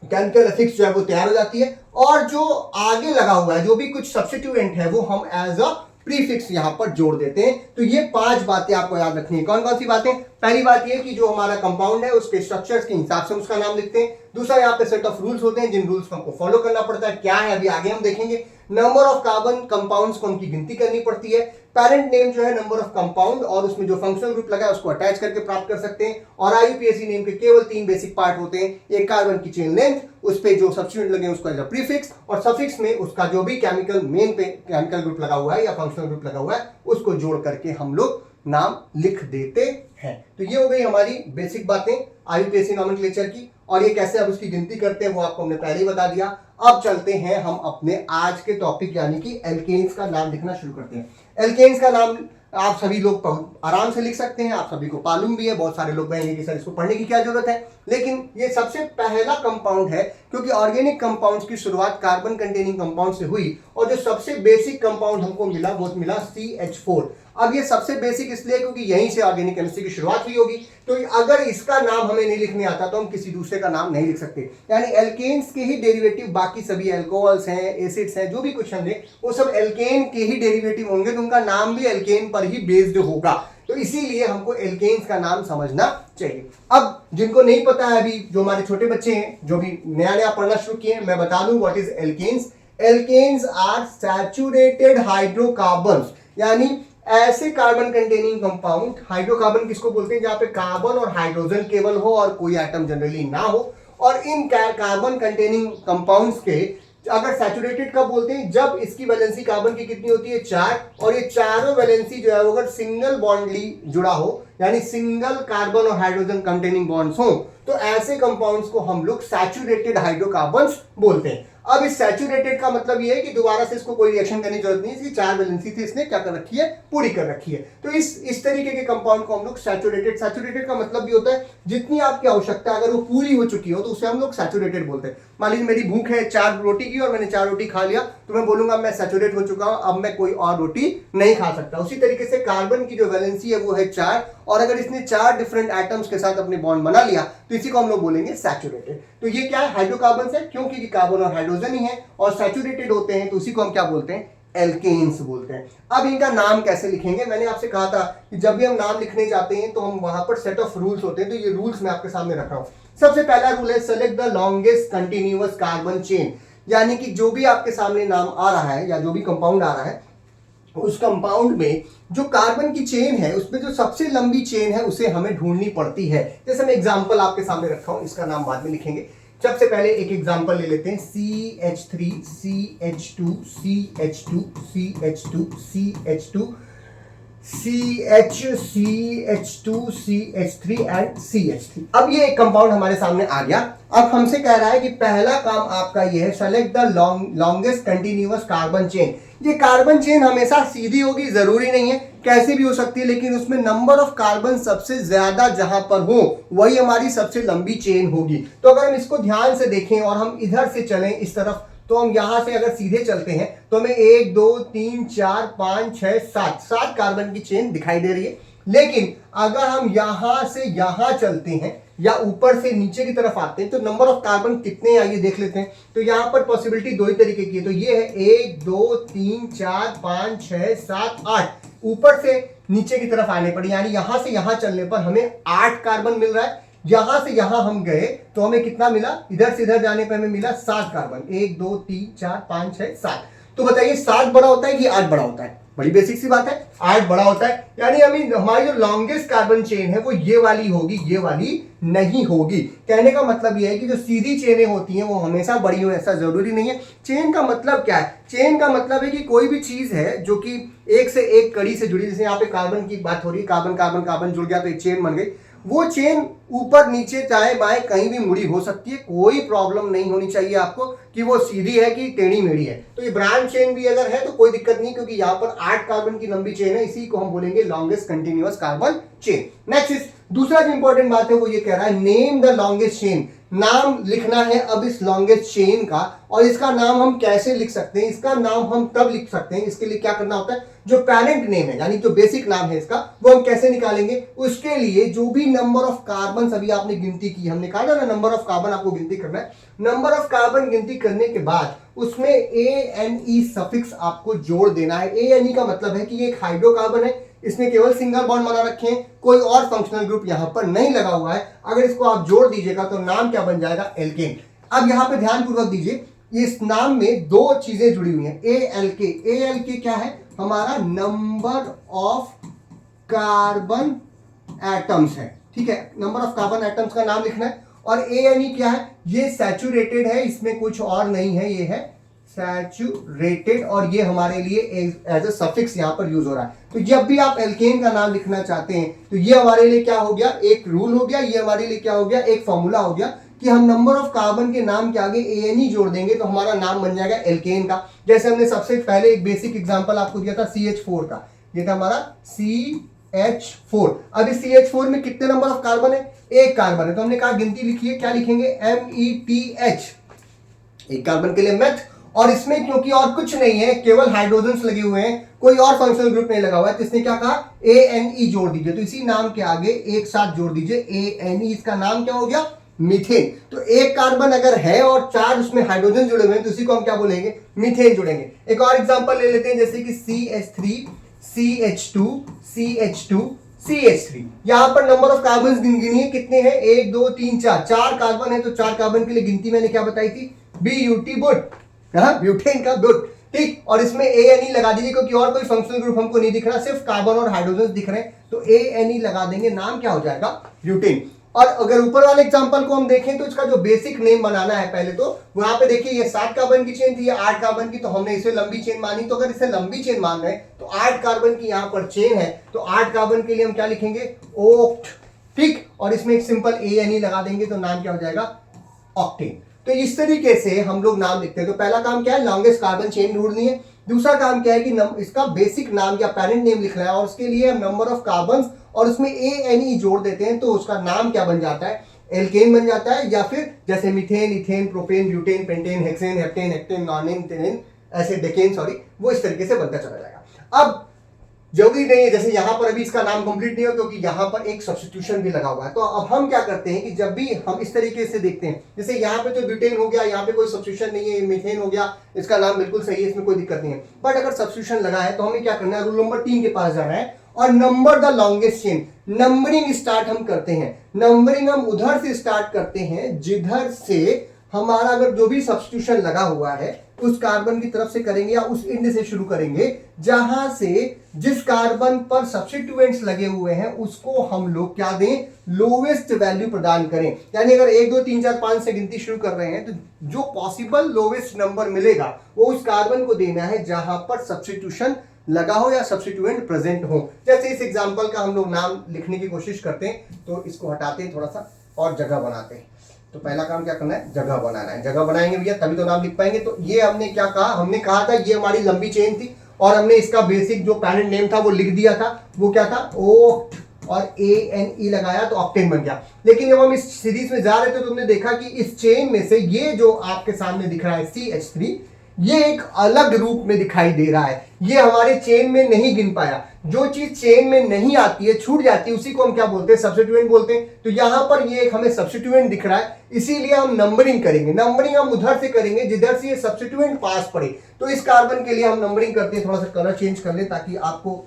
केमिकल एफिक्स जो है वो तैयार हो जाती है। और जो आगे लगा हुआ है, जो भी कुछ सब्स्टिट्यूएंट है, वो हम एज अ प्रीफिक्स यहां पर जोड़ देते हैं। तो ये 5 बातें आपको याद रखनी है। कौन कौन सी बातें, पहली बात ये कि जो हमारा कंपाउंड है उसके स्ट्रक्चर्स के हिसाब से उसका नाम लिखते हैं। दूसरा, यहाँ पे सेट ऑफ रूल्स होते हैं, जिन रूल्स को हमको फॉलो करना पड़ता है। क्या है अभी आगे हम देखेंगे। नंबर ऑफ कार्बन कंपाउंड्स को उनकी गिनती करनी पड़ती है। पेरेंट नेम जो है नंबर ऑफ कंपाउंड, और उसमें जो फंक्शनल ग्रुप लगा है उसको अटैच करके प्राप्त कर सकते हैं। और IUPAC नेम के केवल 3 बेसिक पार्ट होते हैं, एक कार्बन की चेन लेंथ, उस पे जो सब्स्टिट्यूएंट लगे उसको एज अ प्रीफिक्स, और सफिक्स में उसका जो भी केमिकल मेन पे केमिकल ग्रुप लगा हुआ है या फंक्शनल ग्रुप लगा हुआ है उसको जोड़ करके हम लोग नाम लिख देते हैं। तो ये हो गई हमारी बेसिक बातें IUPAC नॉमेनक्लेचर की, और ये कैसे अब उसकी गिनती करते हैं वो आपको हमने पहले ही बता दिया। अब चलते हैं हम अपने आज के टॉपिक यानी कि एल्केन्स का नाम लिखना शुरू करते हैं। एल्केन्स का नाम आप सभी लोग आराम से लिख सकते हैं, आप सभी को मालूम भी है। बहुत सारे लोग कहेंगे कि सर इसको पढ़ने की क्या जरूरत है, लेकिन ये सबसे पहला कंपाउंड है, क्योंकि ऑर्गेनिक कंपाउंड्स की शुरुआत कार्बन कंटेनिंग कंपाउंड से हुई, और जो सबसे बेसिक कंपाउंड हमको मिला वो मिला CH4। अब ये सबसे बेसिक इसलिए क्योंकि यहीं से ऑर्गेनिक केमिस्ट्री की शुरुआत हुई होगी, तो अगर इसका नाम हमें नहीं लिखने आता तो हम किसी दूसरे का नाम नहीं लिख सकते। यानी एल्केन्स के ही डेरिवेटिव बाकी सभी अल्कोहल्स हैं, एसिड्स हैं, जो भी कुछ होंगे वो सब एल्केन के ही डेरिवेटिव होंगे, तो उनका नाम भी एल्केन पर ही बेस्ड होगा। तो इसीलिए हमको एल्केन्स का नाम समझना चाहिए। अब जिनको नहीं पता है, अभी जो हमारे छोटे बच्चे हैं जो भी नया नया पढ़ना शुरू किए हैं, मैं बता दूं what is alkanes. Alkanes are saturated hydrocarbons, यानी ऐसे कार्बन कंटेनिंग कंपाउंड। हाइड्रोकार्बन किसको बोलते हैं? जहां पे कार्बन और हाइड्रोजन केवल हो और कोई एटम जनरली ना हो। और इन कार्बन कंटेनिंग कंपाउंड्स के अगर सैचुरेटेड कब बोलते हैं? जब इसकी वैलेंसी कार्बन की कितनी होती है? 4, और ये चारों वैलेंसी जो है वो अगर सिंगल बॉन्डली जुड़ा हो, यानी सिंगल कार्बन और हाइड्रोजन कंटेनिंग बॉन्ड्स हो, तो ऐसे कंपाउंड्स को हम लोग सैचुरेटेड हाइड्रोकार्बन्स बोलते हैं। अब इस सैचुरेटेड का मतलब ये है कि दोबारा से इसको कोई रिएक्शन करने की जरूरत नहीं है, इसकी 4 वैलेंसी थी, इसने क्या कर रखी है? पूरी कर रखी है। तो इस तरीके के कंपाउंड को हम लोग सैचुरेटेड का मतलब भी होता है जितनी आपकी आवश्यकता अगर वो पूरी हो चुकी हो तो उसे हम लोग सैचुरेटेड बोलते हैं। मान लीजिए मेरी भूख है 4 रोटी की और मैंने 4 रोटी खा लिया, तो मैं बोलूंगा मैं सैचुरेट हो चुका हूं, अब मैं कोई और रोटी नहीं खा सकता। उसी तरीके से कार्बन की जो वैलेंसी है वो है 4, और अगर इसने 4 डिफरेंट एटम्स के साथ अपने बॉन्ड बना लिया तो इसी को हम लोग बोलेंगे सैचुरेटेड। तो ये क्या है? हाइड्रोकार्बन है, क्योंकि कार्बन और हाइड्रोजन ही है और सैचुरेटेड होते हैं, तो उसी को हम क्या बोलते हैं? एल्केन्स बोलते हैं। अब इनका नाम कैसे लिखेंगे? मैंने आपसे कहा था कि जब भी हम नाम लिखने जाते हैं तो हम वहां पर सेट ऑफ रूल्स होते हैं, तो ये रूल्स मैं आपके सामने रख रहा हूं। सबसे पहला रूल है select the longest continuous carbon chain, यानी कि जो भी आपके सामने नाम आ रहा है या जो भी कंपाउंड आ रहा है, उस कंपाउंड में जो कार्बन की चेन है उसमें जो सबसे लंबी चेन है उसे हमें ढूंढनी पड़ती है। जैसे मैं एग्जांपल आपके सामने रखा हूं, इसका नाम बाद में लिखेंगे। सबसे पहले एक एग्जांपल ले लेते हैं, CH3 CH2 CH2 CH2 CH2 CH2 CH3 and CH3। अब ये एक कंपाउंड हमारे सामने आ गया। अब हमसे कह रहा है कि पहला काम आपका ये है, select the longest continuous carbon chain. ये कार्बन चेन हमेशा सीधी होगी जरूरी नहीं है, कैसे भी हो सकती है, लेकिन उसमें नंबर ऑफ कार्बन सबसे ज्यादा जहां पर हो वही हमारी सबसे लंबी चेन होगी। तो अगर हम इसको ध्यान से देखें और हम इधर से चलें इस तरफ, तो हम यहां से अगर सीधे चलते हैं तो हमें 1 2 3 4 5 6 7 कार्बन की चेन दिखाई दे रही है। लेकिन अगर हम यहां से यहां चलते हैं या ऊपर से नीचे की तरफ आते हैं तो नंबर ऑफ कार्बन कितने हैं आइए देख लेते हैं। तो यहां पर पॉसिबिलिटी 2 ही तरीके की है, तो ये है 1 2 3 4 5 6 7 8। ऊपर से नीचे की तरफ आने पर यानी यहां से यहां चलने पर हमें 8 कार्बन मिल रहा है। यहां से यहां हम गए तो हमें कितना मिला? इधर से इधर जाने पर हमें मिला 7 कार्बन, 1 2 3 4 5 6 7। तो बताइए 7 बड़ा होता है कि 8 बड़ा होता है? बड़ी बेसिक सी बात है, 8 बड़ा होता है। यानी हमारी जो लॉन्गेस्ट कार्बन चेन है वो ये वाली होगी, ये वाली नहीं होगी। कहने का मतलब ये है कि जो सीधी चेनें होती हैं वो हमेशा बड़ी हो ऐसा जरूरी नहीं है। चेन का मतलब क्या है? चेन का मतलब है कि कोई भी चीज है जो कि एक से एक कड़ी से जुड़ी, जैसे यहाँ पे कार्बन की बात हो रही है, कार्बन कार्बन कार्बन जुड़ गया तो एक चेन बन गई। वो चेन ऊपर नीचे चाहे बाएं कहीं भी मुड़ी हो सकती है, कोई प्रॉब्लम नहीं होनी चाहिए आपको कि वो सीधी है कि टेढ़ी मेढ़ी है। तो ये ब्रांच चेन भी अगर है तो कोई दिक्कत नहीं, क्योंकि यहाँ पर 8 कार्बन की लंबी चेन है, इसी को हम बोलेंगे longest continuous carbon chain. Next दूसरा जो इंपॉर्टेंट बात है वो ये कह रहा है नेम द लॉन्गेस्ट चेन। नाम लिखना है अब इस लॉन्गेस्ट चेन का, और इसका नाम हम कैसे लिख सकते हैं? इसका नाम हम तब लिख सकते हैं, इसके लिए क्या करना होता है, जो पेरेंट नेम है यानी जो बेसिक नाम है इसका वो हम कैसे निकालेंगे? उसके लिए जो भी नंबर ऑफ कार्बन अभी आपने गिनती की, हमने कहा था ना नंबर ऑफ कार्बन आपको गिनती करना है। नंबर ऑफ कार्बन गिनती करने के बाद उसमें ANE सफिक्स आपको जोड़ देना है। ANE का मतलब है कि ये एक हाइड्रोकार्बन है, इसने केवल सिंगल बॉन्ड बना रखे हैं, कोई और फंक्शनल ग्रुप यहां पर नहीं लगा हुआ है। अगर इसको आप जोड़ दीजिएगा तो नाम क्या बन जाएगा? एल्केन। अब यहां पे ध्यान पूर्वक दीजिए, इस नाम में 2 चीजें जुड़ी हुई हैं। ALK, ALK क्या है? हमारा नंबर ऑफ कार्बन एटम्स है, ठीक है, नंबर ऑफ कार्बन एटम्स का नाम लिखना है। और ANE क्या है? ये सैचुरेटेड है, इसमें कुछ और नहीं है, ये है सैचुरेटेड, और ये हमारे लिए एज अ सफिक्स यहाँ पर यूज हो रहा है। तो जब भी आप एल्केन का नाम लिखना चाहते हैं तो ये हमारे लिए क्या हो गया, एक रूल हो गया, ये हमारे लिए क्या हो गया, एक फॉर्मूला हो गया कि हम नंबर ऑफ कार्बन के नाम के आगे ANE जोड़ देंगे तो हमारा नाम बन जाएगा एल्केन का। जैसे हमने सबसे पहले एक बेसिक एग्जांपल आपको दिया था CH4 का, ये था हमारा CH4। अब इस CH4 में कितने नंबर ऑफ कार्बन है, एक कार्बन है, तो हमने कहा गिनती लिखिए, क्या लिखेंगे, METH, एक कार्बन के लिए मेथ। और इसमें क्योंकि और कुछ नहीं है, केवल हाइड्रोजन्स लगे हुए हैं, कोई और फंक्शनल ग्रुप नहीं लगा हुआ है, तो इसने क्या कहा, ANE जोड़ दीजिए। तो इसी नाम के आगे एक साथ जोड़ दीजिए ANE, इसका नाम क्या हो गया, मीथेन। तो एक कार्बन अगर है और 4 उसमें हाइड्रोजन जुड़े हुए हैं तो उसी को हम क्या बोलेंगे, मीथेन जोड़ेंगे। एक और एग्जांपल ले लेते हैं, जैसे कि CH3 CH2 CH2 CH3। यहां पर नंबर ऑफ कार्बन गिनिए कितने हैं, 1 2 3 4, 4 कार्बन है, तो 4 कार्बन के लिए गिनती मैंने क्या बताई थी, BUT, बुट, ब्यूटेन का बुट, ठीक। और इसमें ANE लगा दीजिए क्योंकि और कोई फंक्शनल ग्रुप हमको नहीं दिख रहा, सिर्फ कार्बन और हाइड्रोजन दिख रहे हैं, तो ANE लगा देंगे, नाम क्या हो जाएगा, ब्यूटेन। और अगर ऊपर वाले एग्जांपल को हम देखें तो इसका जो बेसिक नेम बनाना है पहले, तो वहां पे देखिए ये 7 कार्बन की चेन थी, ये 8 कार्बन की, तो हमने इसे लंबी चेन मानी। तो अगर इसे लंबी चेन मान रहे हैं तो 8 कार्बन की यहाँ पर चेन है, तो 8 कार्बन के लिए हम क्या लिखेंगे, ओक्ट, ठीक। और इसमें एक सिंपल ANE लगा देंगे तो नाम क्या हो जाएगा, ऑक्टेन। तो इस तरीके से हम लोग नाम लिखते हैं। तो पहला काम क्या है, लॉन्गेस्ट कार्बन चेन ढूंढनी है। दूसरा काम क्या है कि इसका बेसिक नाम या पेरेंट नेम लिखना है, और उसके लिए हम नंबर ऑफ कार्बन और उसमें ANE जोड़ देते हैं, तो उसका नाम क्या बन जाता है, एल्केन बन जाता है। या फिर जैसे methane, ethane, propane, butane, pentane, hexane, heptane, hectane, nonane, tenane, ऐसे डेकेन, सॉरी, वो इस तरीके से बनता चला जाएगा। अब जरूरी नहीं है, जैसे यहां पर अभी इसका नाम कंप्लीट नहीं हो क्योंकि यहां पर एक सब्स्टिट्यूशन भी लगा हुआ है। तो अब हम क्या करते हैं कि जब भी हम इस तरीके से देखते हैं, जैसे यहां पे तो ब्यूटेन हो गया, यहां पे कोई सब्स्टिट्यूशन नहीं है, मीथेन हो गया, इसका नाम बिल्कुल सही है, इसमें कोई दिक्कत नहीं है। बट अगर सब्स्टिट्यूशन लगा है तो हमें क्या करना है, रूल नंबर 3 के पास जाना है और number the longest chain, numbering start हम करते हैं। नंबरिंग हम उधर से स्टार्ट करते हैं जिधर से हमारा अगर जो भी सब्स्टिट्यूशन लगा हुआ है उस कार्बन की तरफ से करेंगे, या उस इंड से शुरू करेंगे जहां से जिस कार्बन पर सब्स्टिट्यूएंट्स लगे हुए हैं उसको हम लोग क्या दें, लोवेस्ट वैल्यू प्रदान करें। यानी अगर 1 2 3 4 5 से गिनती शुरू कर रहे हैं तो जो पॉसिबल लोवेस्ट नंबर मिलेगा वो उस कार्बन को देना है जहां पर सब्स्टिट्यूशन लगा हो या सब्स्टिट्यूएंट प्रेजेंट हो। जैसे इस एग्जांपल का हम लोग नाम लिखने की कोशिश करते हैं, तो इसको हटाते हैं थोड़ा सा और जगह बनाते हैं। तो पहला काम क्या करना है, जगह बनाना है। जगह बनाएंगे भैया तभी तो नाम लिख पाएंगे। तो ये हमने क्या कहा, हमने कहा था ये हमारी लंबी चेन थी और हमने इसका बेसिक जो पेरेंट नेम था वो लिख दिया था, वो क्या था, ओक्ट, और ANE लगाया तो ऑक्टेन बन गया। लेकिन जब हम इस सीरीज में जा रहे थे तो हमने देखा कि इस चेन में से ये जो आपके सामने दिख रहा है CH3, ये एक अलग रूप में दिखाई दे रहा है, ये हमारे चेन में नहीं गिन पाया। जो चीज चेन में नहीं आती है, छूट जाती है, उसी को हम क्या बोलते हैं, सब्स्टिट्यूएंट बोलते हैं। तो यहां पर ये एक हमें सब्स्टिट्यूएंट दिख रहा है, इसीलिए हम नंबरिंग करेंगे। नंबरिंग हम उधर से करेंगे जिधर से ये सब्स्टिट्यूएंट पास पड़े। तो इस कार्बन के लिए हम नंबरिंग करते हैं, थोड़ा सा कलर चेंज कर ले ताकि आपको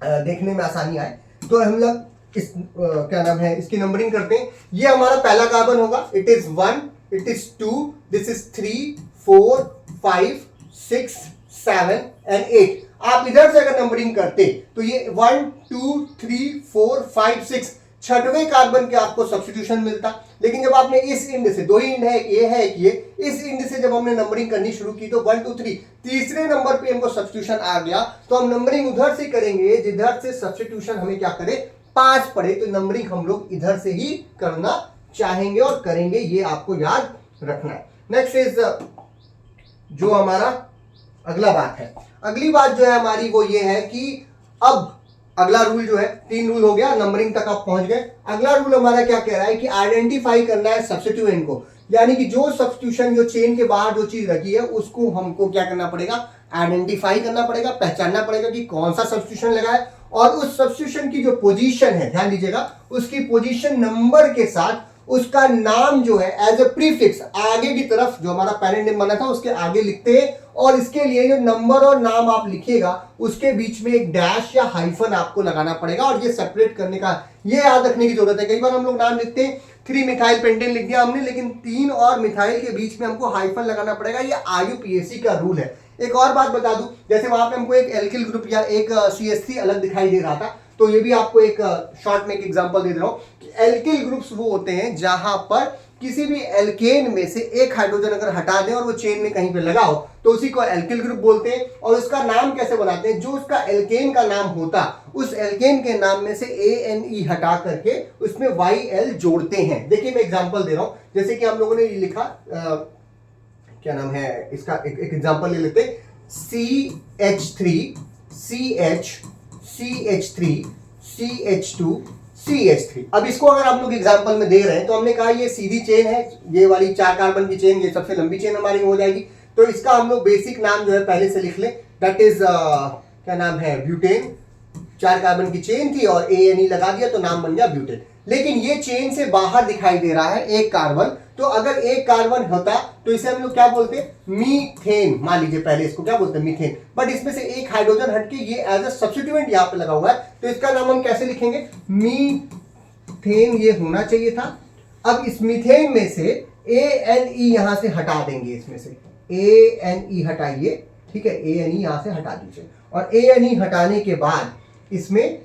देखने में आसानी आए। तो हम लोग इस क्या नाम है, इसकी नंबरिंग करते हैं। ये हमारा पहला कार्बन होगा, it is 1, it is 2, this is 3 4 5 6 7 and 8। आप इधर से अगर नंबरिंग करते तो ये 1 2 3 4 5 6 छठवें कार्बन के आपको सब्स्टिट्यूशन मिलता। लेकिन जब आपने इस इंड से, दो ही इंड है, एक ये है एक ये, इस इंड से जब हमने नंबरिंग करनी शुरू की तो 1 2 3 तीसरे नंबर पे हमको सब्स्टिट्यूशन आ गया। तो हम नंबरिंग उधर से करेंगे जिधर से सब्स्टिट्यूशन हमें क्या करे, पास पड़े। तो नंबरिंग हम लोग इधर से ही करना चाहेंगे और करेंगे, ये आपको याद रखना है। नेक्स्ट इज जो हमारा अगला बात है, अगली बात जो है हमारी वो ये है कि अब अगला रूल जो है, 3 रूल हो गया, नंबरिंग तक आप पहुंच गए। अगला रूल हमारा क्या कह रहा है कि आइडेंटिफाई करना है सब्स्टिट्यूएंट को, यानी कि जो सब्स्टिट्यूशन, जो चेन के बाहर जो चीज रखी है उसको हमको क्या करना पड़ेगा, आइडेंटिफाई करना पड़ेगा, पहचानना पड़ेगा कि कौन सा सब्स्टिट्यूशन लगा है, और उस सब्स्टिट्यूशन की जो पोजीशन है, ध्यान दीजिएगा, उसकी पोजीशन नंबर के साथ उसका नाम जो है एज ए प्रीफिक्स आगे की तरफ, जो हमारा पेरेंट नेम बना था उसके आगे लिखते हैं। और इसके लिए जो नंबर और नाम आप लिखिएगा उसके बीच में एक डैश या हाइफन आपको लगाना पड़ेगा, और ये सेपरेट करने का, ये याद रखने की जरूरत है। कई बार हम लोग नाम लिखते हैं 3 मिथाइल पेंटेन लिख दिया हमने, लेकिन 3 और मिथाइल के बीच में हमको हाइफन लगाना पड़ेगा। ये IUPAC का रूल है। एक और बात बता दूं, जैसे वहां पे हमको एक एल्किल ग्रुप या एक CH3 अलग दिखाई दे रहा था, तो ये भी आपको एक शॉर्ट में एक एग्जांपल दे रहा हूं कि एल्किल ग्रुप्स वो होते हैं जहां पर किसी भी एल्केन में से एक हाइड्रोजन अगर हटा दें और वो चेन में कहीं पे लगा हो तो उसी को एल्किल ग्रुप बोलते हैं। और उसका नाम कैसे बनाते हैं, जो उसका एल्केन का नाम होता उस एल्केन के नाम में से ANE हटा करके उसमें YL जोड़ते हैं। देखिए मैं एग्जांपल दे रहा हूं, जैसे कि हम लोगों ने लिखा क्या नाम है इसका, एक एग्जांपल ले लेते हैं, CH3 CH CH3 CH2 CH3। अब इसको अगर आप लोग एग्जांपल में दे रहे हैं तो हमने कहा ये सीधी चेन है, ये वाली 4 कार्बन की चेन, ये सबसे लंबी चेन हमारी हो जाएगी। तो इसका हम लोग बेसिक नाम जो है पहले से लिख लें, दैट इज क्या नाम है, ब्यूटेन। 4 कार्बन की चेन थी और ANE लगा दिया तो नाम बन गया ब्यूटेन। लेकिन ये चेन से बाहर दिखाई दे रहा है एक कार्बन, तो अगर एक कार्बन होता तो इसे हम लोग क्या बोलते हैं, मीथेन। मान लीजिए पहले इसको क्या बोलते हैं, मीथेन। बट इसमें से एक हाइड्रोजन हटके ये एज अ सब्स्टिट्यूएंट यहाँ पे लगा हुआ है, तो इसका नाम हम कैसे लिखेंगे, मीथेन ये होना चाहिए था। अब इस मीथेन में से ANE यहां से हटा देंगे, इसमें से ANE हटाइए, ठीक है, ANE यहां से हटा दीजिए और ANE हटाने के बाद इसमें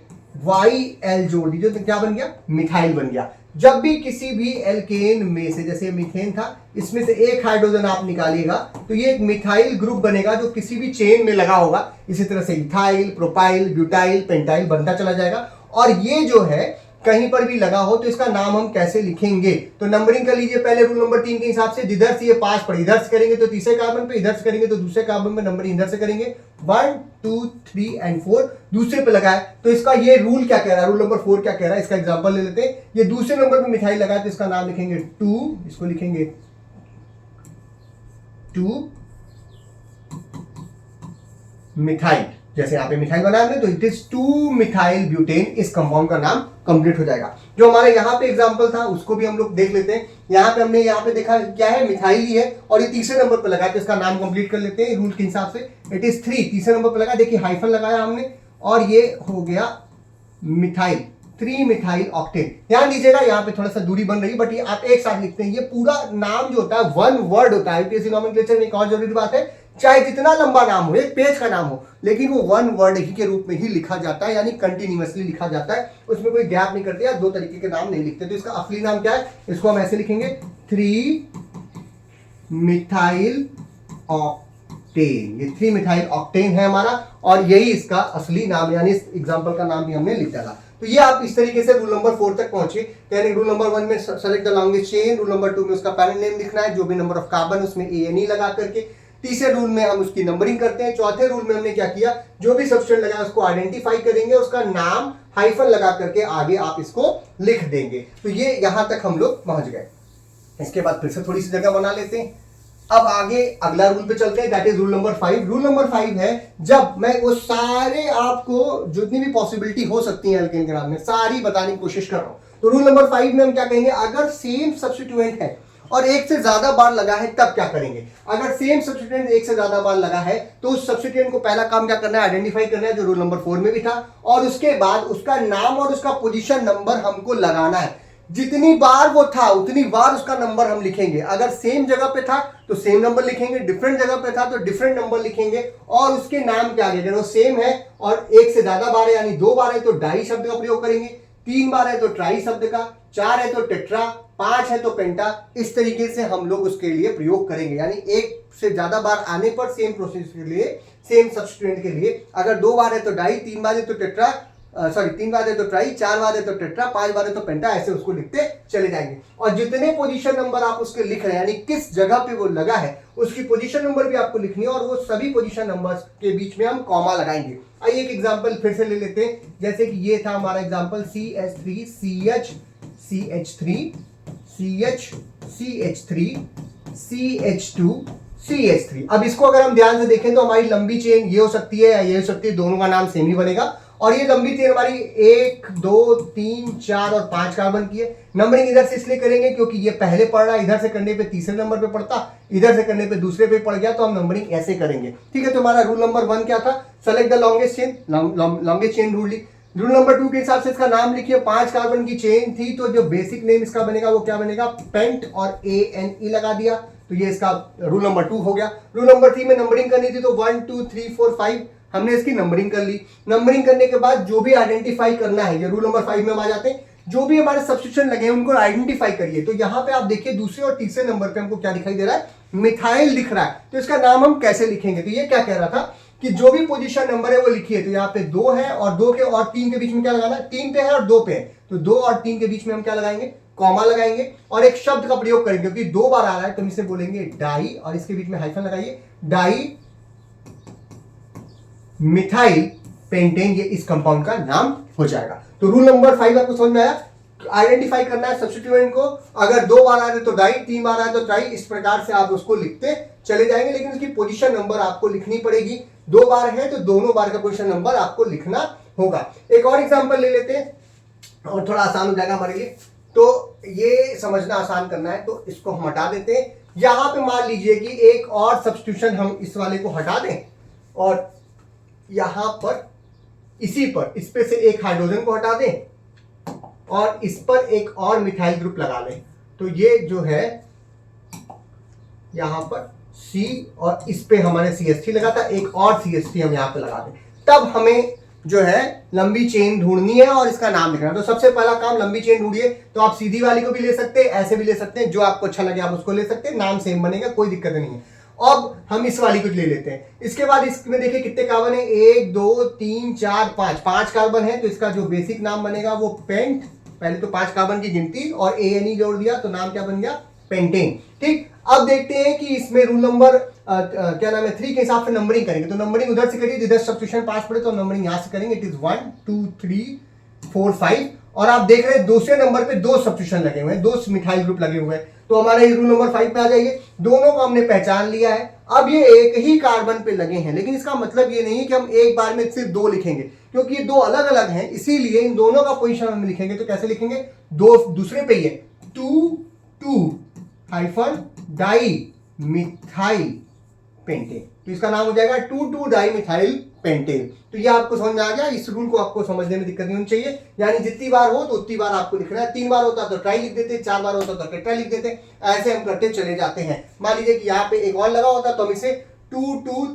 YL जोड़ दीजिए, तो क्या बन गया, मिथाइल बन गया। जब भी किसी भी एल्केन में से, जैसे मीथेन था, इसमें से एक हाइड्रोजन आप निकालिएगा तो ये एक मिथाइल ग्रुप बनेगा जो किसी भी चेन में लगा होगा। इसी तरह से इथाइल, प्रोपाइल, ब्यूटाइल, पेंटाइल बनता चला जाएगा। और ये जो है कहीं पर भी लगा हो तो इसका नाम हम कैसे लिखेंगे, तो नंबरिंग कर लीजिए पहले रूल नंबर 3 के हिसाब से। जिधर से ये पास पर इधर से करेंगे तो तीसरे कार्बन पे, इधर से करेंगे तो दूसरे कार्बन पे नंबरिंग इधर से करेंगे। 1 2 3 एंड 4 दूसरे पे लगाए तो इसका ये रूल क्या कह रहा है, रूल नंबर 4 क्या कह रहा है, इसका एग्जांपल ले लेते हैं। ये दूसरे नंबर पे मिथाइल लगाए तो इसका नाम लिखेंगे 2, इसको लिखेंगे 2 मिथाइल। जैसे यहाँ पे मिथाइल बनाया हमने तो इट इज 2 मिथाइल ब्यूटेन, इस कंपाउंड का नाम कंप्लीट हो जाएगा। जो हमारे यहाँ पे एग्जांपल था उसको भी हम लोग देख लेते हैं। यहाँ पे हमने यहाँ पे देखा क्या है, मिथाइल ही है और ये तीसरे नंबर पे लगा तो इसका नाम कंप्लीट कर लेते हैं रूल के हिसाब से। इट इज 3 तीसरे नंबर पे लगा, देखिए हाइफन लगाया हमने और ये हो गया मिथाइल, 3 मिथाइल ऑक्टेन। ध्यान दीजिएगा यहाँ पे थोड़ा सा दूरी बन रही है बट ये आप एक साथ लिखते हैं। ये पूरा नाम जो होता है 1 वर्ड होता है। यूपीएससी नोमेनक्लेचर में एक और जरूरी बात है, चाहे जितना लंबा नाम हो, एक पेज का नाम हो, लेकिन वो 1 वर्ड ही के रूप में ही लिखा जाता है, यानी कंटिन्यूअसली लिखा जाता है, उसमें कोई गैप नहीं करते या 2 तरीके के नाम नहीं लिखते। तो इसका असली नाम क्या है, इसको हम ऐसे लिखेंगे 3 मिथाइल ऑक्टेन। ये 3 मिथाइल ऑक्टेन है हमारा और यही इसका असली नाम, यानी इस एग्जाम्पल का नाम भी हमने लिख डाला। तो ये आप इस तरीके से रूल नंबर 4 तक पहुंचे। यानी रूल नंबर 1 में select the longest chain, rule number 2 में उसका पैरेंट नेम लिखना है, जो भी नंबर ऑफ कार्बन उसमें ANE लगा करके। तीसरे रूल में हम उसकी नंबरिंग करते हैं। चौथे रूल में हमने क्या किया, जो भी सब्सटेंस लगा उसको आइडेंटिफाई करेंगे, उसका नाम हाइफन लगा करके आगे आप इसको लिख देंगे। तो ये यहां तक हम लोग पहुंच गए। इसके बाद फिर से थोड़ी सी जगह बना लेते हैं। अब आगे अगला रूल पे चलते हैं, that is rule number 5। Rule number 5 है, जब मैं वो सारे आपको जितनी भी पॉसिबिलिटी हो सकती है एल्केन के नाम में सारी बताने की कोशिश कर रहा हूं। तो रूल नंबर 5 में हम क्या कहेंगे, अगर सेम सब्स्टिट्यूएंट है और एक से ज्यादा बार लगा है तब क्या करेंगे। अगर सेम सब्स्टिट्यूएंट एक से ज्यादा बार लगा है तो उस सब्स्टिट्यूएंट को पहला काम क्या करना है, आइडेंटिफाई करना है, जो रूल नंबर 4 में भी था, और उसके बाद उसका नाम और उसका पोजीशन नंबर हमको लगाना है। जितनी बार वो था उतनी बार उसका नंबर हम लिखेंगे। अगर सेम जगह पे था तो सेम नंबर लिखेंगे, डिफरेंट जगह पे था तो डिफरेंट नंबर लिखेंगे, और उसके नाम के आगे अगर वो सेम है और एक से ज्यादा बार है, यानी 2 बार है तो डाई शब्द का प्रयोग करेंगे, 3 बार है तो ट्राई शब्द का, 4 है तो टेट्रा, 5 है तो पेंटा। इस तरीके से हम लोग उसके लिए प्रयोग करेंगे। यानी एक से ज्यादा बार आने पर सेम प्रोसेस के लिए, सेम सब्स्टिट्यूएंट के लिए, अगर 2 बार है तो डाई, 3 बार है तो टेट्रा, 3 बार है तो ट्राई, 4 बार है तो टेट्रा, 5 बार है तो पेंटा, ऐसे उसको लिखते चले जाएंगे। और जितने पोजीशन नंबर आप उसके लिख रहे हैं, यानी किस जगह पे वो लगा है, उसकी पोजीशन नंबर भी आपको लिखनी है, और वो सभी पोजीशन नंबर्स के बीच में हम कॉमा लगाएंगे। आइए एक एग्जांपल फिर से ले लेते हैं। जैसे कि ये था हमारा example CH3 CH CH3 CH CH3 CH2 CH3। अब इसको अगर हम ध्यान से देखें तो हमारी लंबी चेन ये हो सकती है या ये हो सकती है, दोनों का नाम सेम ही बनेगा। और ये लंबी चेन हमारी 1 2 3 4 और 5 कार्बन की है। नंबरिंग इधर से इसलिए करेंगे क्योंकि ये पहले पढ़ रहा है, इधर से करने पे तीसरे नंबर पे पढ़ता, इधर से करने पे दूसरे पे पड़ गया, तो हम नंबरिंग ऐसे करेंगे। ठीक है, तो हमारा रूल नंबर 1 क्या था, select the longest chain, longest chain rule ली। रूल नंबर 2 के हिसाब से इसका नाम लिखिए। 5 कार्बन की चेन थी तो जो बेसिक नेम इसका बनेगा वो क्या बनेगा, पेंट, और ANE लगा दिया, तो ये इसका रूल नंबर 2 हो गया। रूल नंबर 3 में नंबरिंग करनी थी तो 1 2 3 4 5 हमने इसकी नंबरिंग कर ली। नंबरिंग करने के बाद जो भी आइडेंटिफाई करना है, ये रूल नंबर 5 में हम आ जाते हैं, जो भी हमारे सब्स्टिट्यूशन लगे हैं उनको आइडेंटिफाई करिए। तो यहाँ पे आप देखिए दूसरे और तीसरे नंबर पे हमको क्या दिखाई दे रहा है, मिथाइल दिख रहा है। तो इसका नाम हम कैसे लिखेंगे, तो ये क्या कह रहा था कि जो भी पोजीशन नंबर है वो लिखिए। तो यहाँ पे 2 है और 2 के और 3 के बीच में क्या लगाना है, 3 पे है और 2 पे है, तो 2 और 3 के बीच में हम क्या लगाएंगे, कॉमा लगाएंगे और एक शब्द का प्रयोग करेंगे क्योंकि 2 बार आ रहा है तो हम इसे बोलेंगे डाई और इसके बीच में हाइफन लगाइए, डाई मिथाइल पेंटेन, ये इस कंपाउंड का नाम हो जाएगा। तो रूल नंबर 5 आपको समझ में आया, आइडेंटिफाई करना है सब्स्टिट्यूएंट को, अगर 2 बार आ रहे तो डाई, 3 बार आ रहे तो ट्राई, इस प्रकार से आप उसको लिखते चले जाएंगे, लेकिन उसकी पोजीशन नंबर आपको लिखनी पड़ेगी। 2 बार है तो दोनों बार का पोजीशन नंबर आपको लिखना होगा। एक और एग्जांपल ले लेते हैं और थोड़ा आसान हो जाएगा हमारे लिए। तो ये समझना आसान करना है तो इसको हम हटा देते हैं। यहां पे मान लीजिए कि एक और सब्स्टिट्यूशन हम इस वाले को हटा दें और यहां पर इसी पर इस पे से एक हाइड्रोजन को हटा दें और इस पर एक और मिथाइल ग्रुप लगा लें। तो ये जो है यहां पर C और इस पे हमारे CH3 लगा था, एक और CH3 हम यहां पे लगा दें, तब हमें जो है लंबी चेन ढूंढनी है और इसका नाम लिखना है। तो सबसे पहला काम लंबी चेन ढूंढिए। तो आप सीधी वाली को भी ले सकते हैं, ऐसे भी ले सकते हैं, जो आपको अच्छा लगे आप उसको ले सकते हैं, नाम सेम बनेगा, कोई दिक्कत नहीं है। अब हम इस वाली को ले लेते हैं। इसके बाद इसमें देखिए कितने कार्बन है, 1 2 3 4 5 कार्बन है। तो इसका जो बेसिक नाम बनेगा वो पेंट, पहले तो 5 कार्बन की गिनती और ANE जोड़ दिया तो नाम क्या बन गया, पेंटेन। ठीक, अब देखते हैं कि इसमें रूल नंबर क्या नाम है 3 के हिसाब से नंबरिंग करेंगे। तो नंबरिंग उधर से करिए जिधर सब्स्टिट्यूशन पास पड़े, तो नंबरिंग यहां से करेंगे। इट इज 1 2 3 4 5 और आप देख रहे हैं दूसरे नंबर पे 2 सब्स्टिट्यूशन लगे हुए हैं, 2 मिथाइल ग्रुप लगे हुए हैं। तो हमारे रूल नंबर 5 पे आ जाइए। दोनों को हमने पहचान लिया है। अब ये एक ही कार्बन पे लगे हैं, लेकिन इसका मतलब ये नहीं है कि हम एक बार में सिर्फ 2 लिखेंगे, क्योंकि ये 2 अलग अलग हैं, इसीलिए इन दोनों का पोजीशन हम लिखेंगे। तो कैसे लिखेंगे, 2 दूसरे पे ही है, 2 2 हाइफन डाई मिथाइल पेंटेन। तो इसका नाम हो जाएगा 2 डाई मिथाइल पेंटेन। तो ये आपको समझ में आ गया। इस रूल को आपको समझने में दिक्कत नहीं होनी चाहिए, यानी जितनी बार हो तो उतनी बार आपको लिखना है। 3 बार होता तो ट्राई लिख देते, 4 बार होता तो टेट्रा लिख देते, ऐसे हम करते चले जाते हैं। मान लीजिए कि यहाँ पे एक और लगा होता तो हम इसे 2 2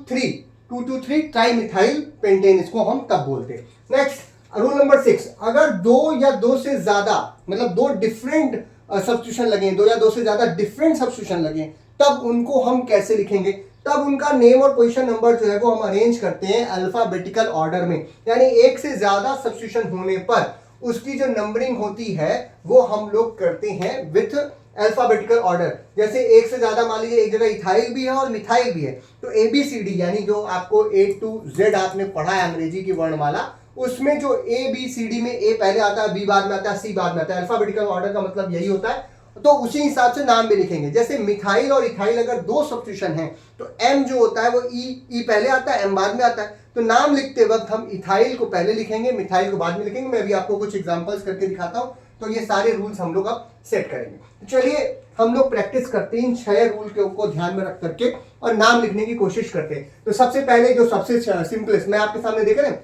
3 ट्राई मिथाइल पेंटेन इसको हम तब बोलते। नेक्स्ट रूल नंबर 6, अगर 2 या 2 से ज्यादा मतलब 2 डिफरेंट सब्स्टिट्यूशन लगे, 2 या 2 से ज्यादा डिफरेंट सब्स्टिट्यूशन लगे, तब उनको हम कैसे लिखेंगे। तब उनका नेम और पोजीशन नंबर जो है वो हम अरेंज करते हैं अल्फाबेटिकल ऑर्डर में, यानी एक से ज्यादा सब्स्टिट्यूशन होने पर उसकी जो नंबरिंग होती है वो हम लोग करते हैं विथ अल्फाबेटिकल ऑर्डर। जैसे एक से ज्यादा मान लीजिए एक जगह इथाइल भी है और मिथाइल भी है, तो ABCD यानी जो आपको A to Z आपने पढ़ा है अंग्रेजी की वर्णमाला, उसमें जो ABCD में A पहले आता है, B बाद में आता है, C बाद में आता है। अल्फाबेटिकल ऑर्डर का मतलब यही होता है। तो उसी हिसाब से नाम भी लिखेंगे। जैसे मिथाइल और इथाइल अगर 2 सब्स्टिट्यूशन हैं तो M जो होता है वो E पहले आता है, M बाद में आता है। तो नाम लिखते वक्त हम इथाइल को पहले लिखेंगे, मिथाइल को बाद में लिखेंगे। मैं अभी आपको कुछ एग्जांपल्स करके दिखाता हूं। तो ये सारे रूल्स हम लोग अब सेट करेंगे। तो चलिए हम लोग प्रैक्टिस करते हैं इन 6 रूल को ध्यान में रख करके और नाम लिखने की कोशिश करते हैं। तो सबसे पहले जो सबसे सिंपलेस्ट, मैं आपके सामने देख रहे हैं,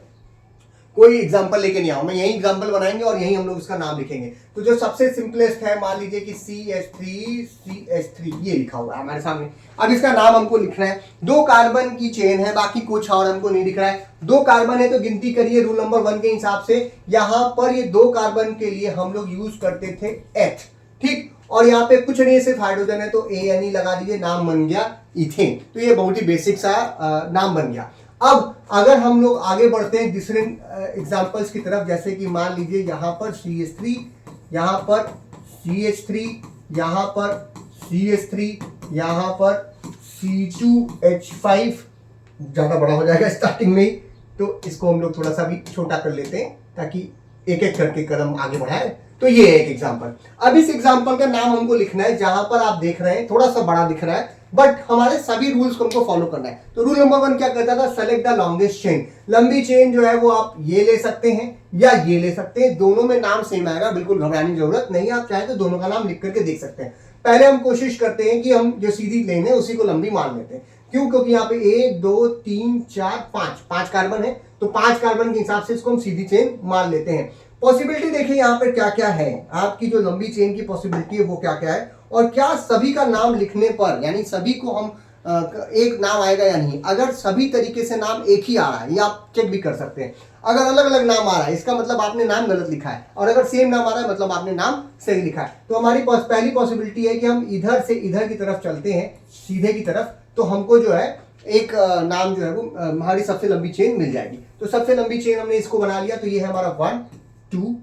कोई एग्जांपल लेके नहीं आऊं मैं, यही एग्जांपल बनाएंगे और यही हम लोग इसका नाम लिखेंगे। तो जो सबसे सिंपलेस्ट है, मान लीजिए कि CH3 ये लिखा हुआ है हमारे सामने। अब इसका नाम हमको लिखना है। 2 कार्बन की चेन है, बाकी कुछ और हमको नहीं दिख रहा है। 2 कार्बन है तो गिनती करिए रूल नंबर 1 के हिसाब से। यहां पर ये 2 कार्बन के लिए हम लोग यूज करते थे H, ठीक, और यहाँ पे कुछ नहीं, सिर्फ हाइड्रोजन है तो ANE लगा दीजिए, नाम बन गया इथेन। तो ये बहुत ही बेसिक सा नाम बन गया। अब अगर हम लोग आगे बढ़ते हैं दूसरे एग्जांपल्स की तरफ, जैसे कि मान लीजिए यहाँ पर CH3, यहाँ पर CH3, यहाँ पर CH3, यहाँ पर C2H5, ज़्यादा बड़ा हो जाएगा स्टार्टिंग में ही, तो इसको हम लोग थोड़ा सा भी छोटा कर लेते हैं ताकि एक एक करके कदम आगे बढ़ाए। तो ये एक एग्जांपल। अब इस एग्जांपल का नाम हमको लिखना है, जहां पर आप देख रहे हैं थोड़ा सा बड़ा दिख रहा है, बट हमारे सभी रूल्स को हमको फॉलो करना है। तो रूल नंबर 1 क्या करता था, सेलेक्ट द लॉन्गेस्ट चेन। लंबी चेन जो है वो आप ये ले सकते हैं या ये ले सकते हैं, दोनों में नाम सेम आएगा, बिल्कुल घबराने की जरूरत नहीं। आप चाहे तो दोनों का नाम लिख करके देख सकते हैं। पहले हम कोशिश करते हैं कि हम जो सीधी लेन है उसी को लंबी मान लेते हैं। क्यों, क्योंकि यहाँ पे 1 2 3 4 5 कार्बन है, तो 5 कार्बन के हिसाब से इसको हम सीधी चेन मान लेते हैं। पॉसिबिलिटी देखिए यहाँ पर क्या क्या है, आपकी जो लंबी चेन की पॉसिबिलिटी है वो क्या क्या है, और क्या सभी का नाम लिखने पर, यानी सभी को हम एक नाम आएगा या नहीं। अगर सभी तरीके से नाम एक ही आ रहा है, ये आप चेक भी कर सकते हैं। अगर अलग अलग नाम आ रहा है इसका मतलब आपने नाम गलत लिखा है, और अगर सेम नाम आ रहा है मतलब आपने नाम सही लिखा है। तो हमारी पहली पॉसिबिलिटी है कि हम इधर से इधर की तरफ चलते हैं, सीधे की तरफ, तो हमको जो है एक नाम जो है वो हमारी सबसे लंबी चेन मिल जाएगी। तो सबसे लंबी चेन हमने इसको बना लिया, तो ये है हमारा 1 2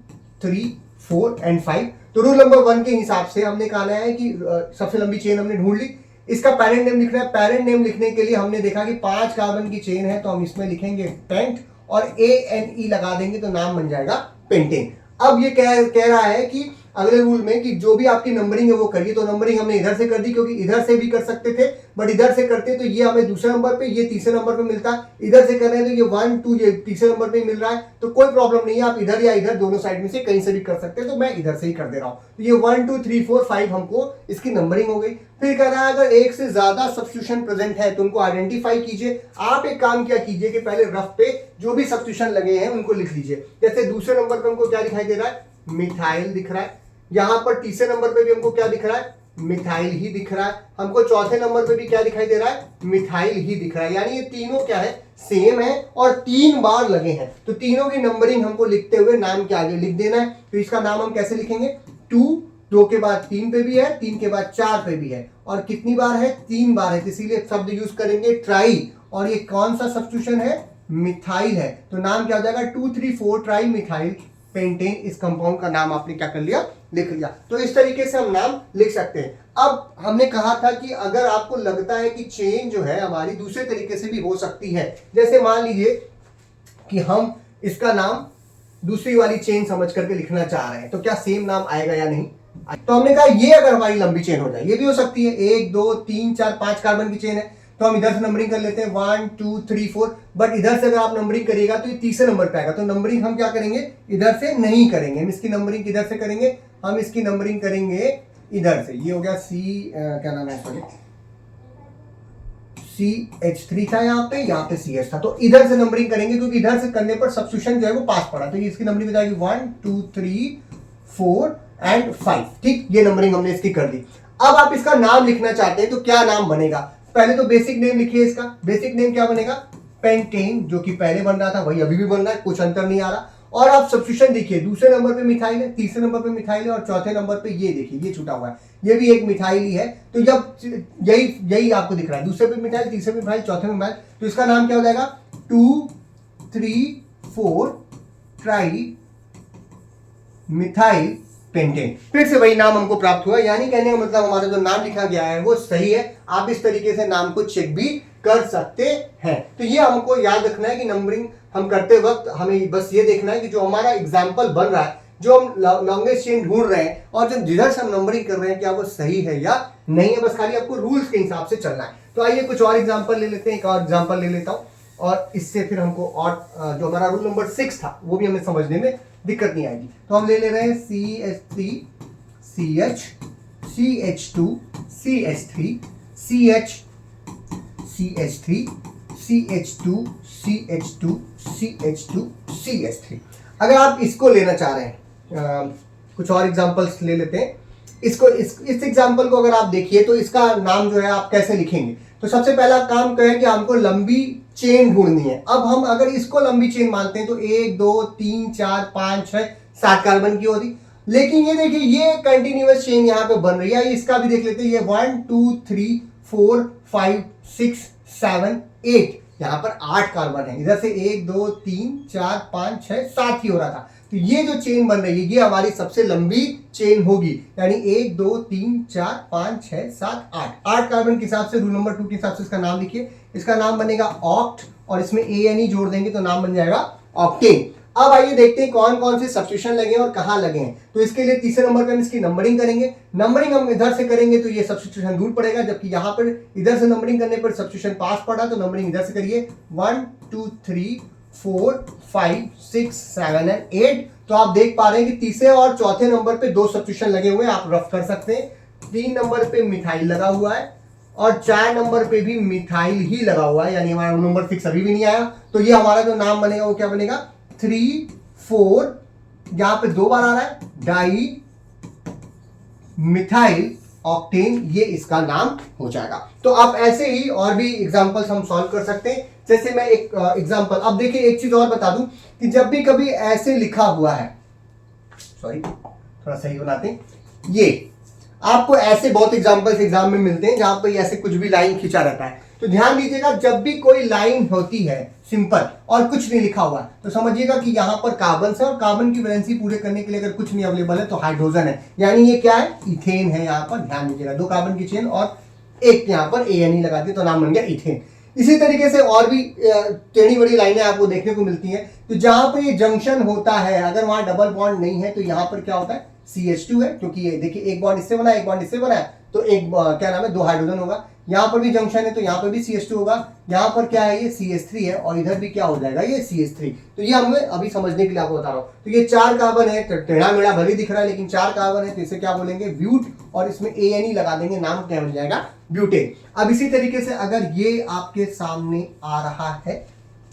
3 4 एंड 5। तो रूल नंबर 1 के हिसाब से हमने कहा है कि सबसे लंबी चेन हमने ढूंढ ली। इसका पेरेंट नेम लिखना है। पेरेंट नेम लिखने के लिए हमने देखा कि 5 कार्बन की चेन है, तो हम इसमें लिखेंगे पेंट और ANE लगा देंगे तो नाम बन जाएगा पेंटेन। अब ये कह रहा है कि अगले रूल में कि जो भी आपकी नंबरिंग है वो करिए। तो नंबरिंग हमने इधर से कर दी, क्योंकि इधर से भी कर सकते थे, बट इधर से करते तो ये हमें दूसरे नंबर पे, ये तीसरे नंबर पे मिलता है। इधर से कर रहे हैं तो ये 1 2 ये तीसरे नंबर पे मिल रहा है, तो कोई प्रॉब्लम नहीं है, आप इधर या इधर दोनों साइड में से कहीं से भी कर सकते हैं। तो मैं इधर से ही कर दे रहा हूँ। तो ये 1 2 3 4 5 हमको इसकी नंबरिंग हो गई। फिर कह रहा है अगर एक से ज्यादा सब्स्टिट्यूशन प्रेजेंट है तो उनको आइडेंटिफाई कीजिए। आप एक काम क्या कीजिए कि पहले रफ पे जो भी सब्स्टिट्यूशन लगे हैं उनको लिख लीजिए। जैसे दूसरे नंबर पे हमको क्या दिखाई दे रहा है, मिथाइल दिख रहा है। यहां पर तीसरे नंबर पे भी हमको क्या दिख रहा है, मिथाइल ही दिख रहा है। हमको चौथे नंबर पे भी क्या दिखाई दे रहा है, मिथाइल ही दिख रहा है। यानी ये तीनों क्या है, सेम है और 3 बार लगे हैं। तो तीनों की नंबरिंग हमको लिखते हुए नाम के आगे लिख देना है। तो इसका नाम हम कैसे लिखेंगे, 2 के बाद 3 पे भी है, 3 के बाद 4 पे भी है, और कितनी बार है, 3 बार है, इसीलिए शब्द यूज करेंगे ट्राई। और ये कौन सा सब्स्टिट्यूशन है, मिथाइल है। तो नाम क्या हो जाएगा, 2 3 4 ट्राई मिथाइल पेंटेन। इस कंपाउंड का नाम आपने क्या कर लिया, लिख लिया। तो इस तरीके से हम नाम लिख सकते हैं। अब हमने कहा था कि अगर आपको लगता है कि चेन जो है हमारी दूसरे तरीके से भी हो सकती है, जैसे मान लीजिए कि हम इसका नाम दूसरी वाली चेन समझ करके लिखना चाह रहे हैं, तो क्या सेम नाम आएगा या नहीं। तो हमने कहा ये अगर हमारी लंबी चेन हो जाए, ये भी हो सकती है, 1 2 3 4 5 कार्बन की चेन है, तो हम इधर से नंबरिंग कर लेते हैं 1 2 3 4। बट इधर से अगर आप नंबरिंग करिएगा तो ये तीसरे नंबर पे आएगा। तो नंबरिंग हम क्या करेंगे, इधर से नहीं करेंगे, हम इसकी नंबरिंग किधर से करेंगे, हम इसकी नंबरिंग करेंगे इधर से। ये हो गया क्या नाम है, सॉरी CH3 था, यहाँ पे CH था, तो इधर से नंबरिंग करेंगे, क्योंकि इधर से करने पर सब्स्टिट्यूशन जो है वो पास पड़ा। तो इसकी नंबरिंग हो जाएगी 1 2 3 4 एंड 5। ठीक, ये नंबरिंग हमने इसकी कर दी। अब आप इसका नाम लिखना चाहते हैं तो क्या नाम बनेगा। पहले तो बेसिक नेम लिखिए। इसका बेसिक नेम क्या बनेगा, पेंटेन, जो कि पहले बन रहा था वही अभी भी बन रहा है, कुछ अंतर नहीं आ रहा। और आप सब्स्टिट्यूशन देखिए, दूसरे नंबर पे मिथाइल है, तीसरे नंबर पे मिथाइल है, और चौथे नंबर पे ये देखिए ये छूटा हुआ है, ये भी एक मिथाइल ही है। तो जब यही आपको दिख रहा है, दूसरे पे मिथाइल, तीसरे पे मिथाइल, चौथे में मिथाइल, तो इसका नाम क्या हो जाएगा, 2 3 4 ट्राई मिथाइल पेंटेन। फिर से वही नाम हमको प्राप्त हुआ। यानी कहने का मतलब हमारा जो नाम लिखा गया है वो सही है। आप इस तरीके से नाम को चेक भी कर सकते हैं। तो ये हमको याद रखना है कि नंबरिंग हम करते वक्त हमें बस ये देखना है कि जो हमारा एग्जाम्पल बन रहा है, जो हम लॉन्गेस्ट चेन ढूंढ रहे हैं और जो जिधर से हम नंबरिंग कर रहे हैं, क्या वो सही है या नहीं है। बस खाली आपको रूल्स के हिसाब से चलना है। तो आइए कुछ और एग्जाम्पल ले लेते हैं। एक और एग्जाम्पल ले लेता हूँ, और इससे फिर हमको और जो हमारा रूल नंबर 6 था वो भी हमें समझने में दिक्कत नहीं आएगी। तो हम ले रहे हैं CH3 CH CH2 CH3 CH CH3 CH2 CH2 CH2 CH3। अगर आप इसको लेना चाह रहे हैं, कुछ और एग्जांपल्स ले लेते हैं। इसको इस एग्जांपल को अगर आप देखिए तो इसका नाम जो है आप कैसे लिखेंगे। तो सबसे पहला काम क्या है कि हमको लंबी चेन ढूंढनी है। अब हम अगर इसको लंबी चेन मानते हैं तो 1 2 3 4 5 6 7 कार्बन की होती। लेकिन ये देखिए ये कंटिन्यूअस चेन यहाँ पे बन रही है। इसका भी देख लेते हैं, ये 1 2 3 4 5 6 7 8, यहाँ पर 8 कार्बन है। इधर से 1 2 3 4 5 6 7 ही हो रहा था। तो ये जो चेन बन रही है ये हमारी सबसे लंबी चेन होगी। यानी 1 2 3 4 5 6 7 8 कार्बन के हिसाब से रूल नंबर 2 के हिसाब से इसका नाम लिखिए। इसका नाम बनेगा ऑक्ट, और इसमें ANE जोड़ देंगे तो नाम बन जाएगा ऑक्टेन। अब आइए देखते हैं कौन कौन से सब्स्टिट्यूशन लगे हैं और कहाँ लगे हैं। तो इसके लिए तीसरे नंबर पर हम इसकी नंबरिंग करेंगे। नंबरिंग हम इधर से करेंगे तो ये सब्स्टिट्यूशन दूर पड़ेगा, जबकि यहाँ पर इधर से नंबरिंग करने पर सब्स्टिट्यूशन पास पड़ा, तो नंबरिंग इधर से करिए 1 2 3 4 5 6 7 एंड 8। तो आप देख पा रहे हैं कि तीसरे और चौथे नंबर पे 2 सब्स्टिट्यूशन लगे हुए हैं, आप रफ कर सकते हैं। 3 नंबर पे मिथाइल लगा हुआ है और 4 नंबर पे भी मिथाइल ही लगा हुआ है, यानी हमारा नंबर 6 अभी भी नहीं आया। तो ये हमारा जो नाम बनेगा वो क्या बनेगा, 3 4, यहां पे 2 बार आ रहा है, डाई मिथाइल ऑक्टेन, ये इसका नाम हो जाएगा। तो आप ऐसे ही और भी एग्जांपल्स हम सॉल्व कर सकते हैं। जैसे मैं एक एग्जांपल, अब देखिए एक चीज और बता दूं कि जब भी कभी ऐसे लिखा हुआ है, सॉरी थोड़ा सही बनाते हैं, ये आपको ऐसे बहुत एग्जांपल्स एग्जाम में मिलते हैं जहां पर ऐसे कुछ भी लाइन खींचा रहता है। तो ध्यान दीजिएगा, जब भी कोई लाइन होती है सिंपल और कुछ नहीं लिखा हुआ तो समझिएगा कि यहाँ पर कार्बन है और कार्बन की वैलेंसी पूरे करने के लिए अगर कुछ नहीं अवेलेबल है तो हाइड्रोजन है, यानी ये क्या है, इथेन है। यहाँ पर ध्यान दीजिएगा, 2 कार्बन की चेन और एक यहाँ पर ANE लगा दी तो नाम बन गया इथेन। इसी तरीके से और भी टेढ़ी बड़ी लाइनें आपको देखने को मिलती हैं। तो जहां पर ये जंक्शन होता है, अगर वहां डबल बॉन्ड नहीं है तो यहाँ पर क्या होता है, CH2 है, क्योंकि ये देखिए एक बॉन्ड इससे बना है, एक बॉन्ड इससे बना है, तो एक क्या नाम है, 2 हाइड्रोजन होगा। यहाँ पर भी जंक्शन है तो यहाँ पर भी CH2 होगा। यहाँ पर क्या है, ये CH3 है और इधर भी क्या हो जाएगा, ये CH3। तो ये हमें अभी समझने के लिए आपको बता रहा हूँ। तो ये 4 कार्बन है, टेढ़ा मेढ़ा भले दिख रहा है लेकिन 4 कार्बन है, तो इसे क्या बोलेंगे, ब्यूट, और इसमें ANE लगा देंगे, नाम क्या बन जाएगा, ब्यूटेन। अब इसी तरीके से अगर ये आपके सामने आ रहा है,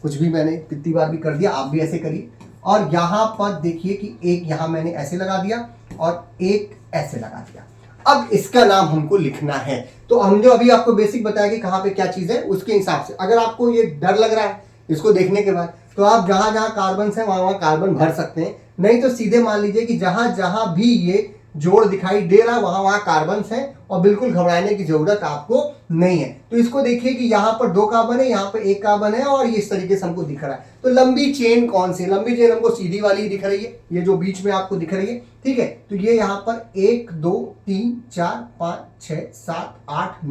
कुछ भी मैंने कितनी बार भी कर दिया, आप भी ऐसे करिए, और यहाँ पर देखिए कि एक यहाँ मैंने ऐसे लगा दिया और एक ऐसे लगा दिया। अब इसका नाम हमको लिखना है। तो हम जो अभी आपको बेसिक बताया कि कहाँ पे क्या चीज है, उसके हिसाब से अगर आपको ये डर लग रहा है इसको देखने के बाद, तो आप जहां जहां कार्बन है वहां वहां कार्बन भर सकते हैं। नहीं तो सीधे मान लीजिए कि जहां जहां भी ये जोड़ दिखाई दे रहा है वहां वहां कार्बन है और बिल्कुल घबराने की जरूरत आपको नहीं है। तो इसको देखिए कि यहाँ पर 2 कार्बन है, यहाँ पर 1 कार्बन है और ये इस तरीके से हमको दिख रहा है। तो लंबी चेन कौन सी, लंबी चेन हमको सीधी वाली दिख रही है, ये जो बीच में आपको दिख रही है, ठीक है। तो ये यहाँ पर 1 2 3 4 5 6 7 8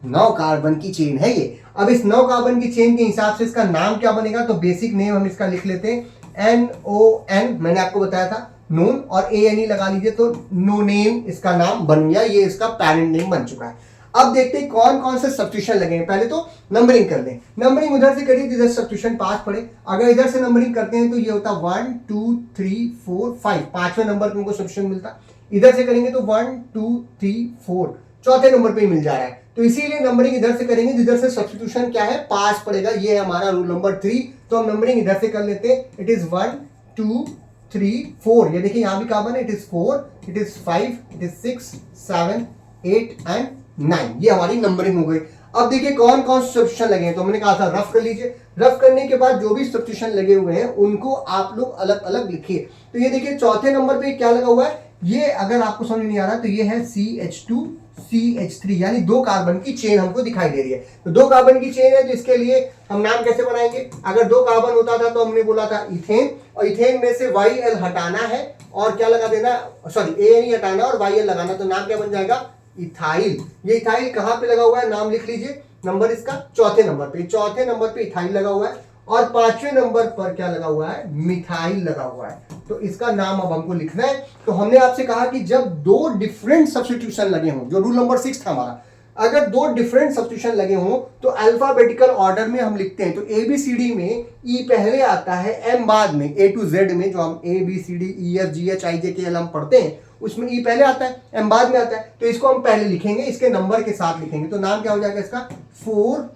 9 कार्बन की चेन है ये। अब इस 9 कार्बन की चेन के हिसाब से इसका नाम क्या बनेगा, तो बेसिक नेम हम इसका लिख लेते हैं NON, मैंने आपको बताया था नोन, और ANE लगा लीजिए तो नोनेन इसका नाम बन गया, ये इसका पेरेंट नेम बन चुका है। अब देखते हैं कौन कौन से सब्स्टिट्यूशन लगेंगे। पहले तो नंबरिंग कर लें, नंबरिंग उधर से करिए जिधर सब्स्टिट्यूशन 5 पड़े। अगर इधर से नंबरिंग करते हैं तो ये होता 1 2 3 4 5, 5वें नंबर पे हमको सब्स्टिट्यूशन मिलता। इधर से करेंगे तो 1 2 3 4, चौथे नंबर पे मिल जा रहा है। तो इसीलिए नंबरिंग इधर से करेंगे जिधर से सब्स्टिट्यूशन क्या है, 5 पड़ेगा। ये है हमारा रूल नंबर 3। तो हम नंबरिंग इधर से कर लेते हैं। इट इज 1 2 3 4, ये देखिए यहां भी कार्बन है, it is 4, it is 5, it is 6 7 8 and 9, ये हमारी नंबरिंग हो गई। अब देखिए कौन कौन से सब्स्टिट्यूशन लगे हैं, तो मैंने कहा था रफ कर लीजिए। रफ करने के बाद जो भी सब्स्टिट्यूशन लगे हुए हैं उनको आप लोग अलग अलग लिखिए। तो ये देखिए चौथे नंबर पे क्या लगा हुआ है, ये अगर आपको समझ नहीं आ रहा तो ये है CH2 CH3, यानी 2 कार्बन की चेन हमको दिखाई दे रही है। तो 2 कार्बन की चेन है तो इसके लिए हम नाम कैसे बनाएंगे, अगर 2 कार्बन होता था तो हमने बोला था इथेन, और इथेन में से YL हटाना है और क्या लगा देना, सॉरी ANE हटाना और YL लगाना, तो नाम क्या बन जाएगा, इथाइल। ये इथाइल कहां पे लगा हुआ है, नाम लिख लीजिए, नंबर इसका चौथे नंबर पे, चौथे नंबर पे इथाइल लगा हुआ है। और 5वें नंबर पर क्या लगा हुआ है, मिथाइल लगा हुआ है। तो इसका नाम अब हमको लिखना है। तो हमने आपसे कहा कि जब 2 डिफरेंट सब्स्टिट्यूशन लगे हों, जो रूल नंबर 6 था हमारा, अगर 2 डिफरेंट सब्स्टिट्यूशन लगे हों तो अल्फाबेटिकल ऑर्डर में हम लिखते हैं। तो ABCD में E पहले आता है, M बाद में, A to Z में जो हम ABCD EF GH IJ KL हम पढ़ते हैं उसमें E पहले आता है, M बाद में आता है। तो इसको हम पहले लिखेंगे, इसके नंबर के साथ लिखेंगे। तो नाम क्या हो जाएगा इसका, 4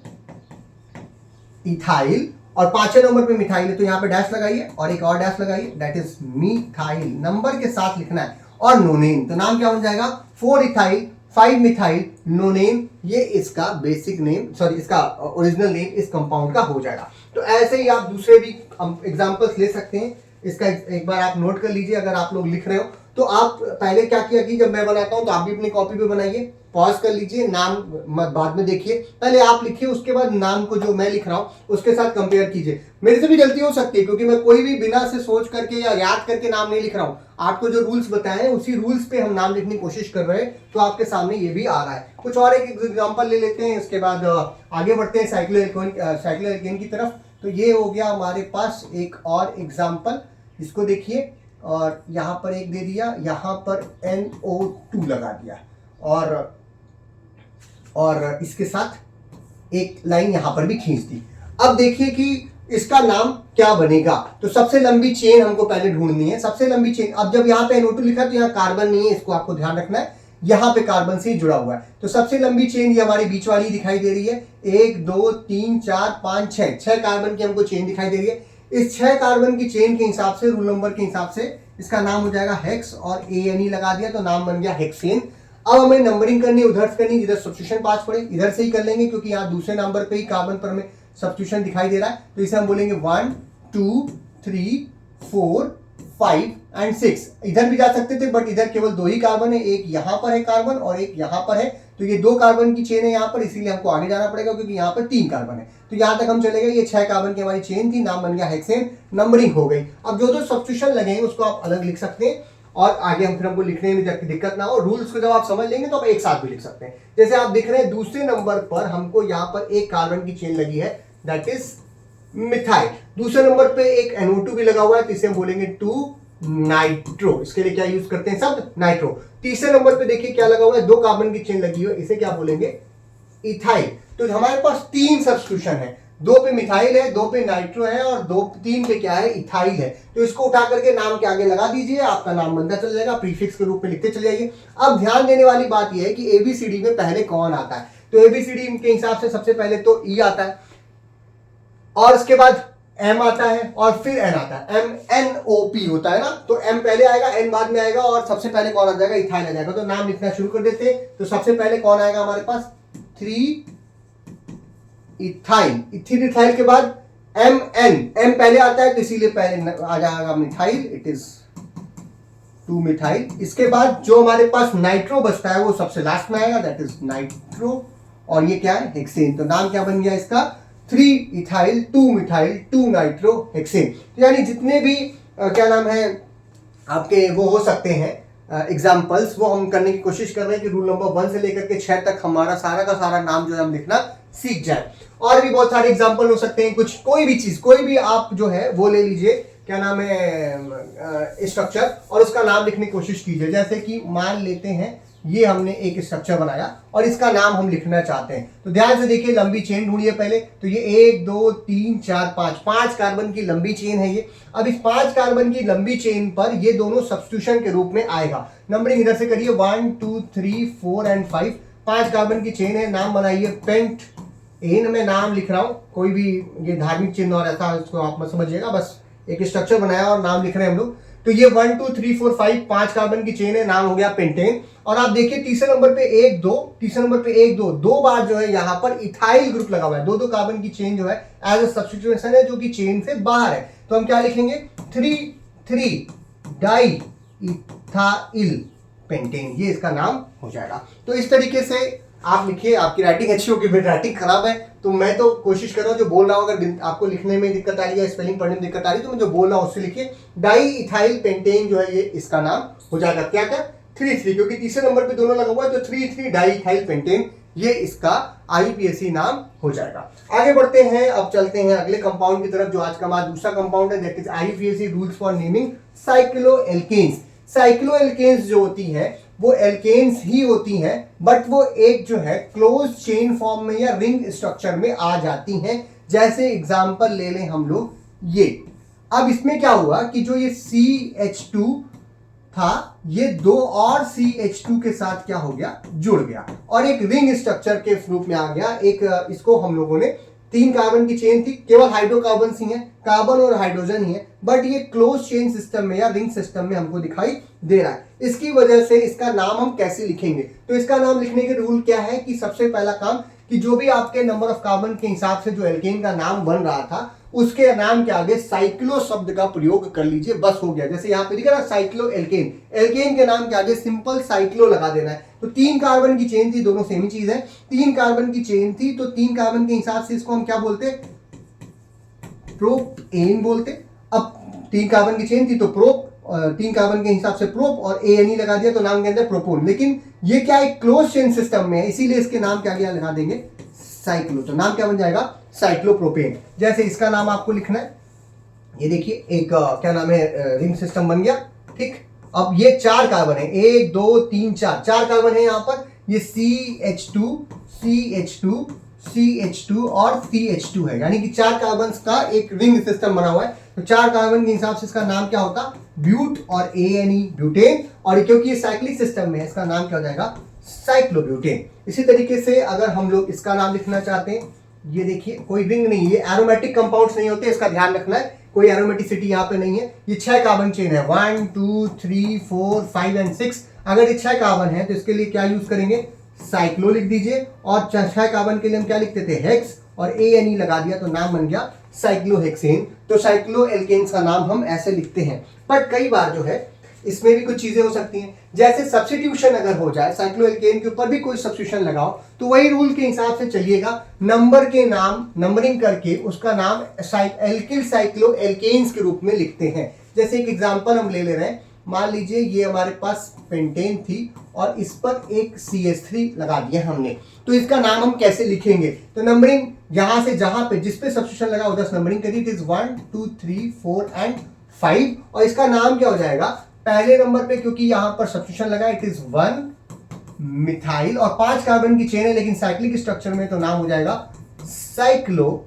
इथाइल, और 5वें नंबर पे मिथाइल है तो यहाँ पे डैश लगाइए और एक और डैश लगाइए, दैट इज मिथाइल, नंबर के साथ लिखना है। और नोनेन, तो नाम क्या बन जाएगा, 4 इथाइल 5 मिथाइल नोनेन, ये इसका बेसिक नेम, सॉरी इसका ओरिजिनल नेम इस कंपाउंड का हो जाएगा। तो ऐसे ही आप दूसरे भी एग्जांपल्स ले सकते हैं। इसका एक बार आप नोट कर लीजिए, अगर आप लोग लिख रहे हो तो आप पहले क्या किया कि जब मैं बनाता हूं तो आप भी अपनी कॉपी पे बनाइए, पॉज कर लीजिए, नाम बाद में देखिए, पहले आप लिखिए, उसके बाद नाम को जो मैं लिख रहा हूं उसके साथ कंपेयर कीजिए। मेरे से भी गलती हो सकती है क्योंकि मैं कोई भी बिना से सोच करके या याद करके नाम नहीं लिख रहा हूं। आपको जो रूल्स बताए हैं उसी रूल्स पे हम नाम लिखने की कोशिश कर रहे हैं, तो आपके सामने ये भी आ रहा है। कुछ और एक एग्जाम्पल ले लेते हैं, उसके बाद आगे बढ़ते हैं साइक्लोएल्केन की तरफ। तो ये हो गया हमारे पास एक और एग्जाम्पल, इसको देखिए, और यहाँ पर एक दे दिया, यहाँ पर NO2 लगा दिया, और इसके साथ एक लाइन यहाँ पर भी खींच दी। अब देखिए कि इसका नाम क्या बनेगा। तो सबसे लंबी चेन हमको पहले ढूंढनी है, सबसे लंबी चेन। अब जब यहाँ पे NO2 लिखा तो यहाँ कार्बन नहीं है, इसको आपको ध्यान रखना है, यहाँ पे कार्बन से जुड़ा हुआ है। तो सबसे लंबी चेन ये हमारी बीच वाली दिखाई दे रही है, 1 2 3 4 5 6 कार्बन की हमको चेन दिखाई दे रही है। इस 6 कार्बन की चेन के हिसाब से, रूल नंबर के हिसाब से इसका नाम हो जाएगा हेक्स, और ANE लगा दिया तो नाम बन गया हेक्सेन। अब हमें नंबरिंग करनी है उधर से करनी, जिधर सब्स्टिट्यूशन पास पड़े इधर से ही कर लेंगे, क्योंकि यहाँ दूसरे नंबर पे ही कार्बन पर हमें सब्स्टिट्यूशन दिखाई दे रहा है। तो इसे हम बोलेंगे 1 2 3 4 5 एंड 6। इधर भी जा सकते थे बट इधर केवल 2 ही कार्बन है, एक यहाँ पर है कार्बन और एक यहाँ पर है, तो ये 2 कार्बन की चेन है यहाँ पर, इसीलिए हमको आगे जाना पड़ेगा क्योंकि यहाँ पर 3 कार्बन है। तो यहाँ तक हम चले गए, ये 6 कार्बन की हमारी चेन थी, नाम बन गया हेक्सेन, नंबरिंग हो गई। अब जो सब्स्टिट्यूशन लगेंगे उसको आप अलग लिख सकते हैं और आगे हम फिर हमको लिखने में जब दिक्कत ना हो, रूल्स को जब आप समझ लेंगे तो आप एक साथ भी लिख सकते हैं। जैसे आप दिख रहे हैं दूसरे नंबर पर हमको यहाँ पर एक कार्बन की चेन लगी है, दैट इज मिथाइल। दूसरे नंबर पे एक NO2 भी लगा हुआ है, तो इसे हम बोलेंगे 2 नाइट्रो। इसके लिए क्या यूज करते हैं शब्द नाइट्रो। तीसरे नंबर पे देखिए क्या लगा हुआ है, 2 कार्बन की चेन लगी हुई है, इसे क्या बोलेंगे इथाइल। तो हमारे पास 3 सब्स्टिट्यूशन है, 2 पे मिथाइल है, 2 पे नाइट्रो है और 3 पे क्या है इथाइल है। तो इसको उठा करके नाम के आगे लगा दीजिए, आपका नाम बनता चल जाएगा, प्रीफिक्स के रूप में लिखते चले जाइए। अब ध्यान देने वाली बात यह है कि ABCD में पहले कौन आता है। तो ABCD के हिसाब से सबसे पहले तो E आता है और उसके बाद M आता है और फिर N आता है, MNOP होता है ना, तो M पहले आएगा, N बाद में आएगा और सबसे पहले कौन आ जाएगा इथाइल आ जाएगा। तो नाम लिखना शुरू कर देते हैं। तो सबसे पहले कौन आएगा हमारे पास 3 इथाइल, इथाइल के बाद M पहले आता है तो इसीलिए पहले आ जाएगा मिथाइल, इट इज 2 मिथाइल। इसके बाद जो हमारे पास नाइट्रो बचता है वो सबसे लास्ट में आएगा, दैट इज नाइट्रो, और ये क्या है हेक्सेन। तो नाम क्या बन गया इसका 3 इथाइल 2 मिथाइल 2 नाइट्रो हेक्सेन। यानी जितने भी क्या नाम है आपके वो हो सकते हैं एग्जाम्पल्स, वो हम करने की कोशिश कर रहे हैं कि रूल नंबर 1 से लेकर के 6 तक हमारा सारा का सारा नाम जो है हम लिखना सीख जाए। और भी बहुत सारे एग्जाम्पल हो सकते हैं, कुछ कोई भी चीज, कोई भी आप जो है वो ले लीजिए, क्या नाम है स्ट्रक्चर, और उसका नाम लिखने की कोशिश कीजिए। जैसे कि मान लेते हैं ये हमने एक स्ट्रक्चर बनाया और इसका नाम हम लिखना चाहते हैं, तो ध्यान से देखिए, लंबी चेन ढूंढिए पहले। तो ये 1 2 3 4 5 कार्बन की लंबी चेन है ये। अब इस 5 कार्बन की लंबी चेन पर ये दोनों सब्स्टिट्यूशन के रूप में आएगा। नंबरिंग इधर से करिए 1 2 3 4 एंड 5। 5 कार्बन की चेन है, नाम बनाइए पेंट एन। में नाम लिख रहा हूं, कोई भी ये धार्मिक चिन्ह और ऐसा इसको आप मत समझिएगा, बस एक स्ट्रक्चर बनाया और नाम लिख रहे हैं हम लोग। तो ये 1 2 3 4 5 5 कार्बन की चेन है, नाम हो गया पेंटेन। और आप देखिए तीसरे नंबर पे 1 2, तीसरे नंबर पे 1 2, 2 बार जो है यहाँ पर इथाइल ग्रुप लगा हुआ है। 2 कार्बन की चेन जो है एज अ सब्स्टिट्यूशन है, जो कि चेन से बाहर है। तो हम क्या लिखेंगे 3 डाई इथाइल पेंटेन, ये इसका नाम हो जाएगा। तो इस तरीके से आप लिखिए। आपकी राइटिंग अच्छी होगी, मेरी राइटिंग खराब है, तो मैं तो कोशिश कर रहा हूँ जो बोल रहा हूँ, अगर आपको लिखने में दिक्कत आ रही है, स्पेलिंग पढ़ने में दिक्कत आ रही है, तो मैं जो बोल रहा हूँ उससे लिखिए। डाई इथाइल पेंटेन जो है ये इसका नाम हो जाएगा। क्या क्या 3 क्योंकि तीसरे नंबर पे दोनों लगा हुआ है, तो 3 डाई इथाइल पेंटेन ये इसका IUPAC नाम हो जाएगा। आगे बढ़ते हैं, अब चलते हैं अगले कंपाउंड की तरफ, जो आज का हमारा दूसरा कंपाउंड है, that is IUPAC rules for naming cycloalkenes. Cycloalkenes जो होती है वो एल्केन्स ही होती हैं, बट वो एक जो है क्लोज चेन फॉर्म में या रिंग स्ट्रक्चर में आ जाती हैं। जैसे एग्जांपल ले लें हम लोग ये। अब इसमें क्या हुआ कि जो ये CH2 था, ये 2 और CH2 के साथ क्या हो गया, जुड़ गया और एक रिंग स्ट्रक्चर के रूप में आ गया। एक इसको हम लोगों ने 3 कार्बन की चेन थी, केवल हाइड्रोकार्बन ही है, कार्बन और हाइड्रोजन ही है, बट ये क्लोज चेन सिस्टम में या रिंग सिस्टम में हमको दिखाई दे रहा है। इसकी वजह से इसका नाम हम कैसे लिखेंगे, तो इसका नाम लिखने के रूल क्या है कि सबसे पहला काम कि जो भी आपके नंबर ऑफ कार्बन के हिसाब से जो एल्केन का नाम बन रहा था, उसके नाम के आगे साइक्लो शब्द का प्रयोग कर लीजिए, बस हो गया। जैसे यहाँ पे दिखा ना साइक्लो एल्केन, एल्केन के नाम के आगे सिंपल साइक्लो लगा देना है। तो 3 कार्बन की चेन थी, दोनों सेम ही चीज है, 3 कार्बन की चेन थी, तो 3 कार्बन के हिसाब से इसको हम क्या बोलते, प्रोपेन बोलते। अब 3 कार्बन की चेन थी तो प्रोप, 3 कार्बन के हिसाब से प्रोप और ANE लगा दिया, तो नाम के अंदर प्रोपोन। लेकिन ये क्या एक क्लोज चेन सिस्टम में है, इसीलिए इसके नाम के आगे लगा देंगे साइक्लो, तो नाम क्या बन जाएगा साइक्लोप्रोपेन। जैसे इसका नाम आपको लिखना है, ये देखिए एक क्या नाम है रिंग सिस्टम बन गया, ठीक। अब ये 4 कार्बन है, 1 2 3 4 कार्बन है यहाँ पर। ये CH2 CH2 CH2 और CH2 है, यानी कि 4 कार्बन का एक रिंग सिस्टम बना हुआ है। तो 4 कार्बन के हिसाब से इसका नाम क्या होता, ब्यूट और ANE ब्यूटेन, और क्योंकि ये साइक्लिक सिस्टम में है इसका नाम क्या हो जाएगा साइक्लोब्यूटेन। इसी तरीके से अगर हम लोग इसका नाम लिखना चाहते हैं, ये देखिए कोई रिंग नहीं, ये एरोमेटिक कंपाउंड्स नहीं होते, इसका ध्यान रखना है, कोई एरोमेटिसिटी यहाँ पे नहीं है। ये 6 कार्बन चेन है, 1 2 3 4 5 एंड 6। अगर ये 6 कार्बन है तो इसके लिए क्या यूज करेंगे, साइक्लो लिख दीजिए, और 6 कार्बन के लिए हम क्या लिखते थे, हेक्स, और ANE लगा दिया तो नाम बन गया साइक्लोहेक्सेन। तो साइक्लो एल्केन्स का नाम हम ऐसे लिखते हैं। बट कई बार जो है इसमें भी कुछ चीजें हो सकती हैं, जैसे सब्स्टिट्यूशन अगर हो जाए, साइक्लो एल्केन के ऊपर भी कोई सब्स्टिट्यूशन लगाओ तो वही रूल के हिसाब से चलिएगा, नंबर के नाम नंबरिंग करके उसका नाम एल्किल साइक्लो एल्केन्स के रूप में लिखते हैं। जैसे एक एग्जांपल हम ले ले रहे हैं, मान लीजिए ये हमारे पास पेंटेन थी और इस पर एक CH3 लगा दिया हमने, तो इसका नाम हम कैसे लिखेंगे, तो नंबरिंग यहां से जहां पे जिस पे सब्स्टिट्यूशन लगा उधर नंबरिंग करिए, इट इज 1 2 3 4 एंड 5, और इसका नाम क्या हो जाएगा, पहले नंबर पे क्योंकि यहां पर सब्स्टिट्यूशन लगा इट इज 1 मिथाइल, और 5 कार्बन की चेन है लेकिन साइक्लिक स्ट्रक्चर में, तो नाम हो जाएगा साइक्लो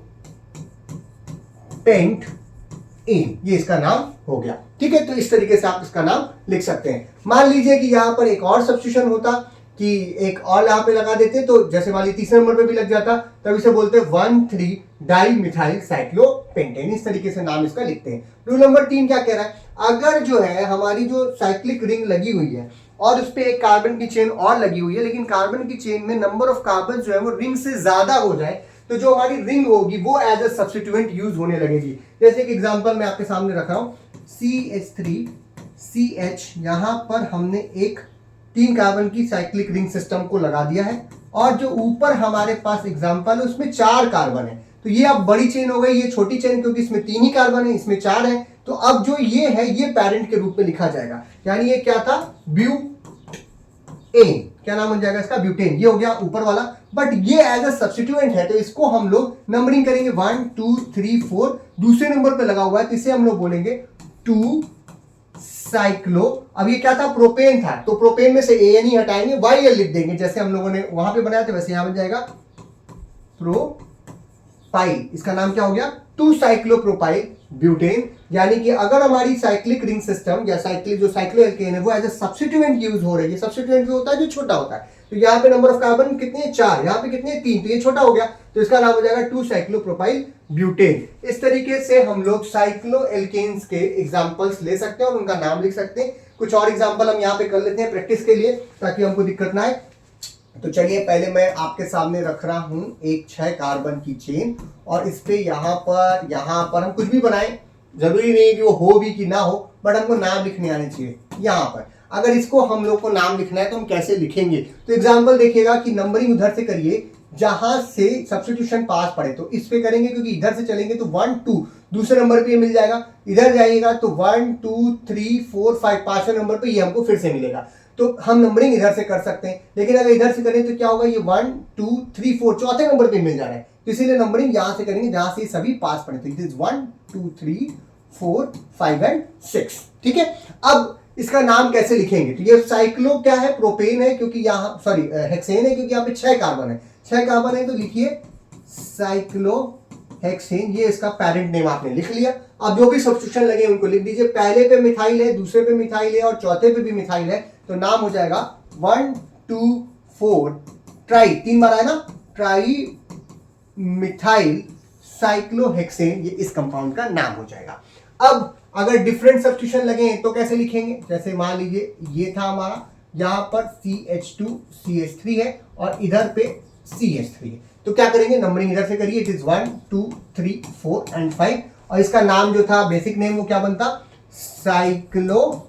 पेंट एन, ये इसका नाम हो गया। ठीक है, तो इस तरीके से आप इसका नाम लिख सकते हैं। मान लीजिए कि यहां पर एक और सब्स्टिट्यूशन होता कि एक और यहां पे लगा देते, तो जैसे मान लीजिए तीसरे नंबर पे भी लग जाता, तब इसे बोलते 1,3 डाई मिथाइल साइक्लोपेंटेन, इस तरीके से नाम इसका लिखते हैं। रूल नंबर 3 क्या कह रहा है, अगर जो है हमारी जो साइक्लिक रिंग लगी हुई है और उस पर एक कार्बन की चेन और लगी हुई है, लेकिन कार्बन की चेन में नंबर ऑफ कार्बन जो है वो रिंग से ज्यादा हो जाए, तो जो हमारी रिंग होगी वो एज अ सब्स्टिट्यूएंट यूज होने लगेगी। जैसे एक एग्जांपल मैं आपके सामने रख रहा हूं, CH3CH, यहां पर हमने एक 3 कार्बन की साइक्लिक रिंग सिस्टम को लगा दिया है, और जो ऊपर हमारे पास एग्जांपल है उसमें 4 कार्बन है, तो ये अब बड़ी चेन हो गई, ये छोटी चेन क्योंकि इसमें 3 ही कार्बन है, इसमें 4 है, तो अब जो ये है ये पेरेंट के रूप में लिखा जाएगा, यानी ये क्या था, ब्यूटेन, क्या नाम बन जाएगा इसका, ब्यूटेन, ये हो गया ऊपर वाला। बट ये एज अ सब्स्टिट्यूएंट है तो इसको हम लोग नंबरिंग करेंगे 1 2 3 4, दूसरे नंबर पे लगा हुआ है तो इसे हम लोग बोलेंगे 2 साइक्लो, अब ये क्या था, प्रोपेन था, तो प्रोपेन में से ANE हटाएंगे, YL लिख देंगे, जैसे हम लोगों ने वहां पे बनाया था वैसे यहां बन जाएगा प्रोपाइल, इसका नाम क्या हो गया, 2 साइक्लोप्रोपाइल ब्यूटेन। यानी कि अगर हमारी साइक्लिक रिंग सिस्टम या साइक्लिक जो साइक्लोएल्केन है वो एज अ सब्स्टिट्यूएंट यूज हो रही है, सब्स्टिट्यूएंट जो होता है जो छोटा होता है, तो यहाँ पे नंबर ऑफ कार्बन कितने हैं, 4, यहाँ पे कितने हैं, 3, तो ये छोटा हो गया, तो इसका नाम हो जाएगा 2 साइक्लोप्रोपाइल ब्यूटेन। इस तरीके से हम लोग साइक्लोएल्केन्स के एग्जांपल्स ले सकते हैं और उनका नाम लिख सकते हैं। कुछ और एग्जांपल हम यहाँ पे कर लेते हैं प्रैक्टिस के लिए, ताकि हमको दिक्कत ना आए। तो चलिए पहले मैं आपके सामने रख रहा हूं एक 6 कार्बन की चेन, और इस पे यहाँ पर हम कुछ भी बनाएं, जरूरी नहीं है कि वो हो भी कि ना हो, बट हमको नाम लिखने आने चाहिए। यहाँ पर अगर इसको हम लोग को नाम लिखना है तो हम कैसे लिखेंगे, तो एग्जांपल देखिएगा कि नंबरिंग उधर से करिए जहां से सब्स्टिट्यूशन पास पड़े, तो इस पे करेंगे क्योंकि इधर से चलेंगे तो 1 2 दूसरे नंबर पे ये मिल जाएगा, इधर जाइएगा तो 1 2 3 4 5 पांचवें नंबर पे ये हमको फिर से मिलेगा, तो हम नंबरिंग इधर से कर सकते हैं। लेकिन अगर इधर से करें तो क्या होगा, ये 1 2 3 4 चौथे नंबर पे मिल जा रहा है, तो इसीलिए नंबरिंग यहां से करेंगे जहां से सभी पास पड़े, तो इट इज 1 2 3 4 5 एंड 6। ठीक है, अब इसका नाम कैसे लिखेंगे, तो ये साइक्लो क्या है, प्रोपेन है, क्योंकि यहाँ सॉरी हेक्सेन है क्योंकि यहाँ पे 6 कार्बन है, 6 कार्बन है तो लिखिए साइक्लो हेक्सेन, ये इसका पेरेंट नेम आपने लिख लिया। अब जो भी सब्स्टिट्यूशन लगे उनको लिख दीजिए, पहले पे मिथाइल है, दूसरे पे मिथाइल है और चौथे पे भी मिथाइल है, तो नाम हो जाएगा 1 2 4 ट्राई, 3 बार आया ना, ट्राई मिथाइल साइक्लोहेक्सेन, ये इस कंपाउंड का नाम हो जाएगा। अब अगर डिफरेंट सब्स्टिट्यूशन लगे तो कैसे लिखेंगे, जैसे मान लीजिए ये था हमारा, यहाँ पर CH2 CH3 है और इधर पे CH3 है, तो क्या करेंगे, नंबरिंग इधर से करिए, इट इज 1 2 3 4 एंड 5, और इसका नाम जो था बेसिक नेम वो क्या बनता, साइक्लो,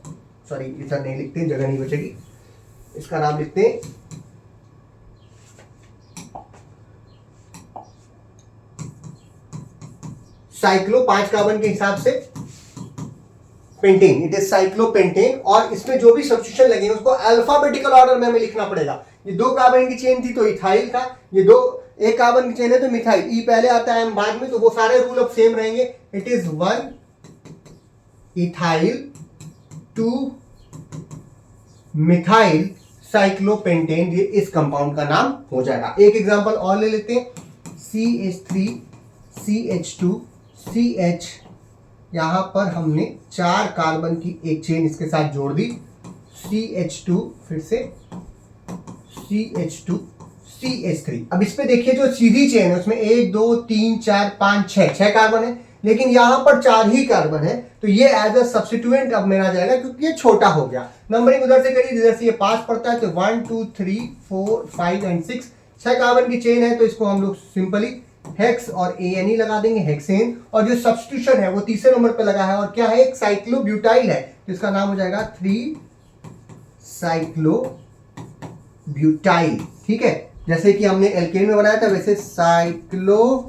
सॉरी इधर नहीं लिखते, जगह नहीं बचेगी, इसका नाम लिखते हैं साइक्लो, 5 कार्बन के हिसाब से पेंटेन, इट इज साइक्लोपेंटेन, और इसमें जो भी सब्स्टिट्यूशन लगे उसको अल्फाबेटिकल ऑर्डर में हमें लिखना पड़ेगा। ये 2 कार्बन की चेन थी तो इथाइल था, ये 1 कार्बन की चेन है तो मिथाइल, ई पहले आता है एम बाद में, तो वो सारे रूल अब सेम रहेंगे, it is 1 ethyl 2 methyl cyclopentane, ये इस कंपाउंड का नाम हो जाएगा। एक एग्जांपल और ले लेते हैं, CH3 CH2 CH, यहां पर हमने 4 कार्बन की एक चेन इसके साथ जोड़ दी, CH2 फिर से CH2 CH3। अब इस पे देखिए जो सीधी चेन है उसमें 1 2 3 4 5 6 कार्बन है, लेकिन यहाँ पर 4 ही कार्बन है, तो ये एज अ सब्स्टिट्यूएंट अब मेरा जाएगा क्योंकि ये छोटा हो गया। नंबरिंग उधर से करिए जिधर से ये 5 पड़ता है, तो 1 2 3 4 5 एंड 6 6 कार्बन की चेन है, तो इसको हम लोग सिंपली हेक्स और ANE लगा देंगे, हेक्सेन। और जो सब्स्टिट्यूशन है वो तीसरे नंबर पे लगा है, और क्या है, एक साइक्लोब्यूटाइल है, तो इसका नाम हो जाएगा 3 साइक्लोब्यूटाइल। ठीक है, जैसे कि हमने एल्केन में बनाया था वैसे साइक्लोब्यूटेन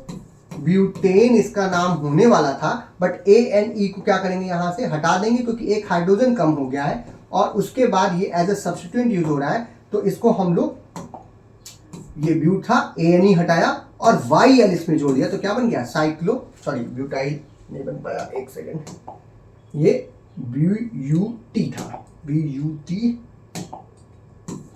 इसका नाम होने वाला था, बट ANE को क्या करेंगे, यहां से हटा देंगे क्योंकि एक हाइड्रोजन कम हो गया है और उसके बाद ये एज अ सब्स्टिट्यूएंट यूज हो रहा है, तो इसको हम लोग, ये ब्यूट था, ANE हटाया और YL इसमें जोड़ दिया, तो क्या बन गया, ब्यूटाइल नहीं बन पाया, एक सेकेंड, ये BUT था, BUT।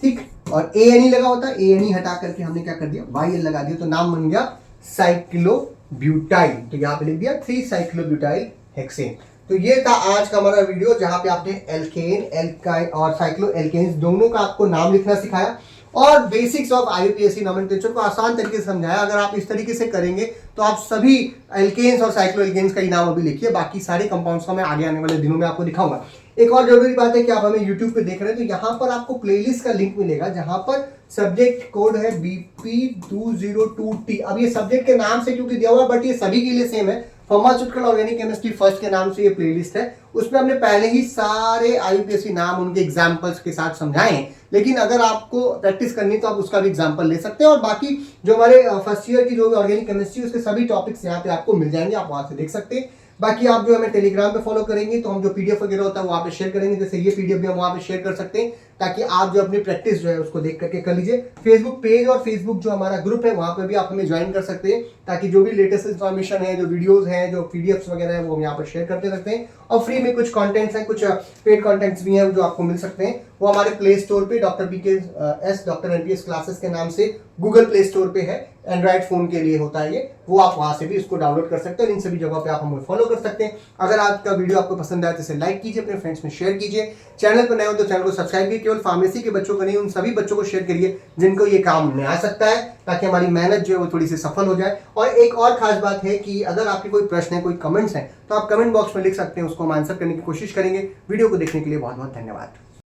ठीक, और ANE लगा होता है, ANE हटा करके हमने क्या कर दिया, YL लगा दिया, तो नाम बन गया साइक्लोब्यूटाइल। तो यहाँ पे लिख दिया 3 साइक्लोब्यूटाइल हेक्सेन। तो ये था आज का हमारा वीडियो जहां पे आपने एल्केन, एल्काइन और साइक्लो एल्केन्स दोनों का आपको नाम लिखना सिखाया और बेसिक्स ऑफ IUPAC नोमेनक्लेचर को आसान तरीके से समझाया। अगर आप इस तरीके से करेंगे तो आप सभी एल्केन्स और साइक्लो एल्केन्स का ही नाम अभी लिखिए, बाकी सारे कंपाउंड्स को मैं आगे आने वाले दिनों में आपको दिखाऊंगा। एक और जरूरी बात है कि आप हमें YouTube पे देख रहे हैं तो यहाँ पर आपको प्लेलिस्ट का लिंक मिलेगा जहां पर सब्जेक्ट कोड है BP202T। अब ये सब्जेक्ट के नाम से क्योंकि दिया हुआ है, बट ये सभी के लिए सेम है। फार्मास्यूटिकल ऑर्गेनिक केमिस्ट्री फर्स्ट के नाम से ये प्लेलिस्ट है, उसमें हमने पहले ही सारे IUPAC नाम उनके एग्जाम्पल्स के साथ समझाए हैं, लेकिन अगर आपको प्रैक्टिस करनी है तो आप उसका भी एग्जाम्पल ले सकते हैं। और बाकी जो हमारे फर्स्ट ईयर की जो भी ऑर्गेनिक केमिस्ट्री उसके सभी टॉपिक्स यहाँ पे आपको मिल जाएंगे, आप वहां से देख सकते हैं। बाकी आप जो हमें टेलीग्राम पे फॉलो करेंगे तो हम जो PDF वगैरह होता है वो वहाँ पे शेयर करेंगे, जैसे ये PDF भी हम वहाँ पे शेयर कर सकते हैं ताकि आप जो अपनी प्रैक्टिस जो है उसको देख करके कर लीजिए। फेसबुक पेज और फेसबुक जो हमारा ग्रुप है वहाँ पे भी आप हमें ज्वाइन कर सकते हैं ताकि जो भी लेटेस्ट इन्फॉर्मेशन है, जो वीडियोस हैं, जो PDFs वगैरह है वो हम यहाँ पर शेयर करते रहते हैं। और फ्री में कुछ कॉन्टेंट्स हैं, कुछ पेड कॉन्टेंट्स भी हैं जो आपको मिल सकते हैं, वो हमारे प्ले स्टोर पे Dr. BKS Dr. NPS classes के नाम से गूगल प्ले स्टोर पे है, एंड्रॉइड फोन के लिए होता है ये, वो आप वहां से भी इसको डाउनलोड कर सकते हैं। इन सभी जगहों पे आप हमें फॉलो कर सकते हैं। अगर आपका वीडियो आपको पसंद आए तो इसे लाइक कीजिए, अपने फ्रेंड्स में शेयर कीजिए, चैनल पर नए हो तो चैनल को सब्सक्राइब कीजिए। केवल फार्मेसी के बच्चों को नहीं, उन सभी बच्चों को शेयर करिए जिनको ये काम में आ सकता है, ताकि हमारी मेहनत जो है वो थोड़ी सी सफल हो जाए। और एक और खास बात है कि अगर आपके कोई प्रश्न है, कोई कमेंट्स हैं, तो आप कमेंट बॉक्स में लिख सकते हैं, उसको हम आंसर करने की कोशिश करेंगे। वीडियो को देखने के लिए बहुत बहुत धन्यवाद।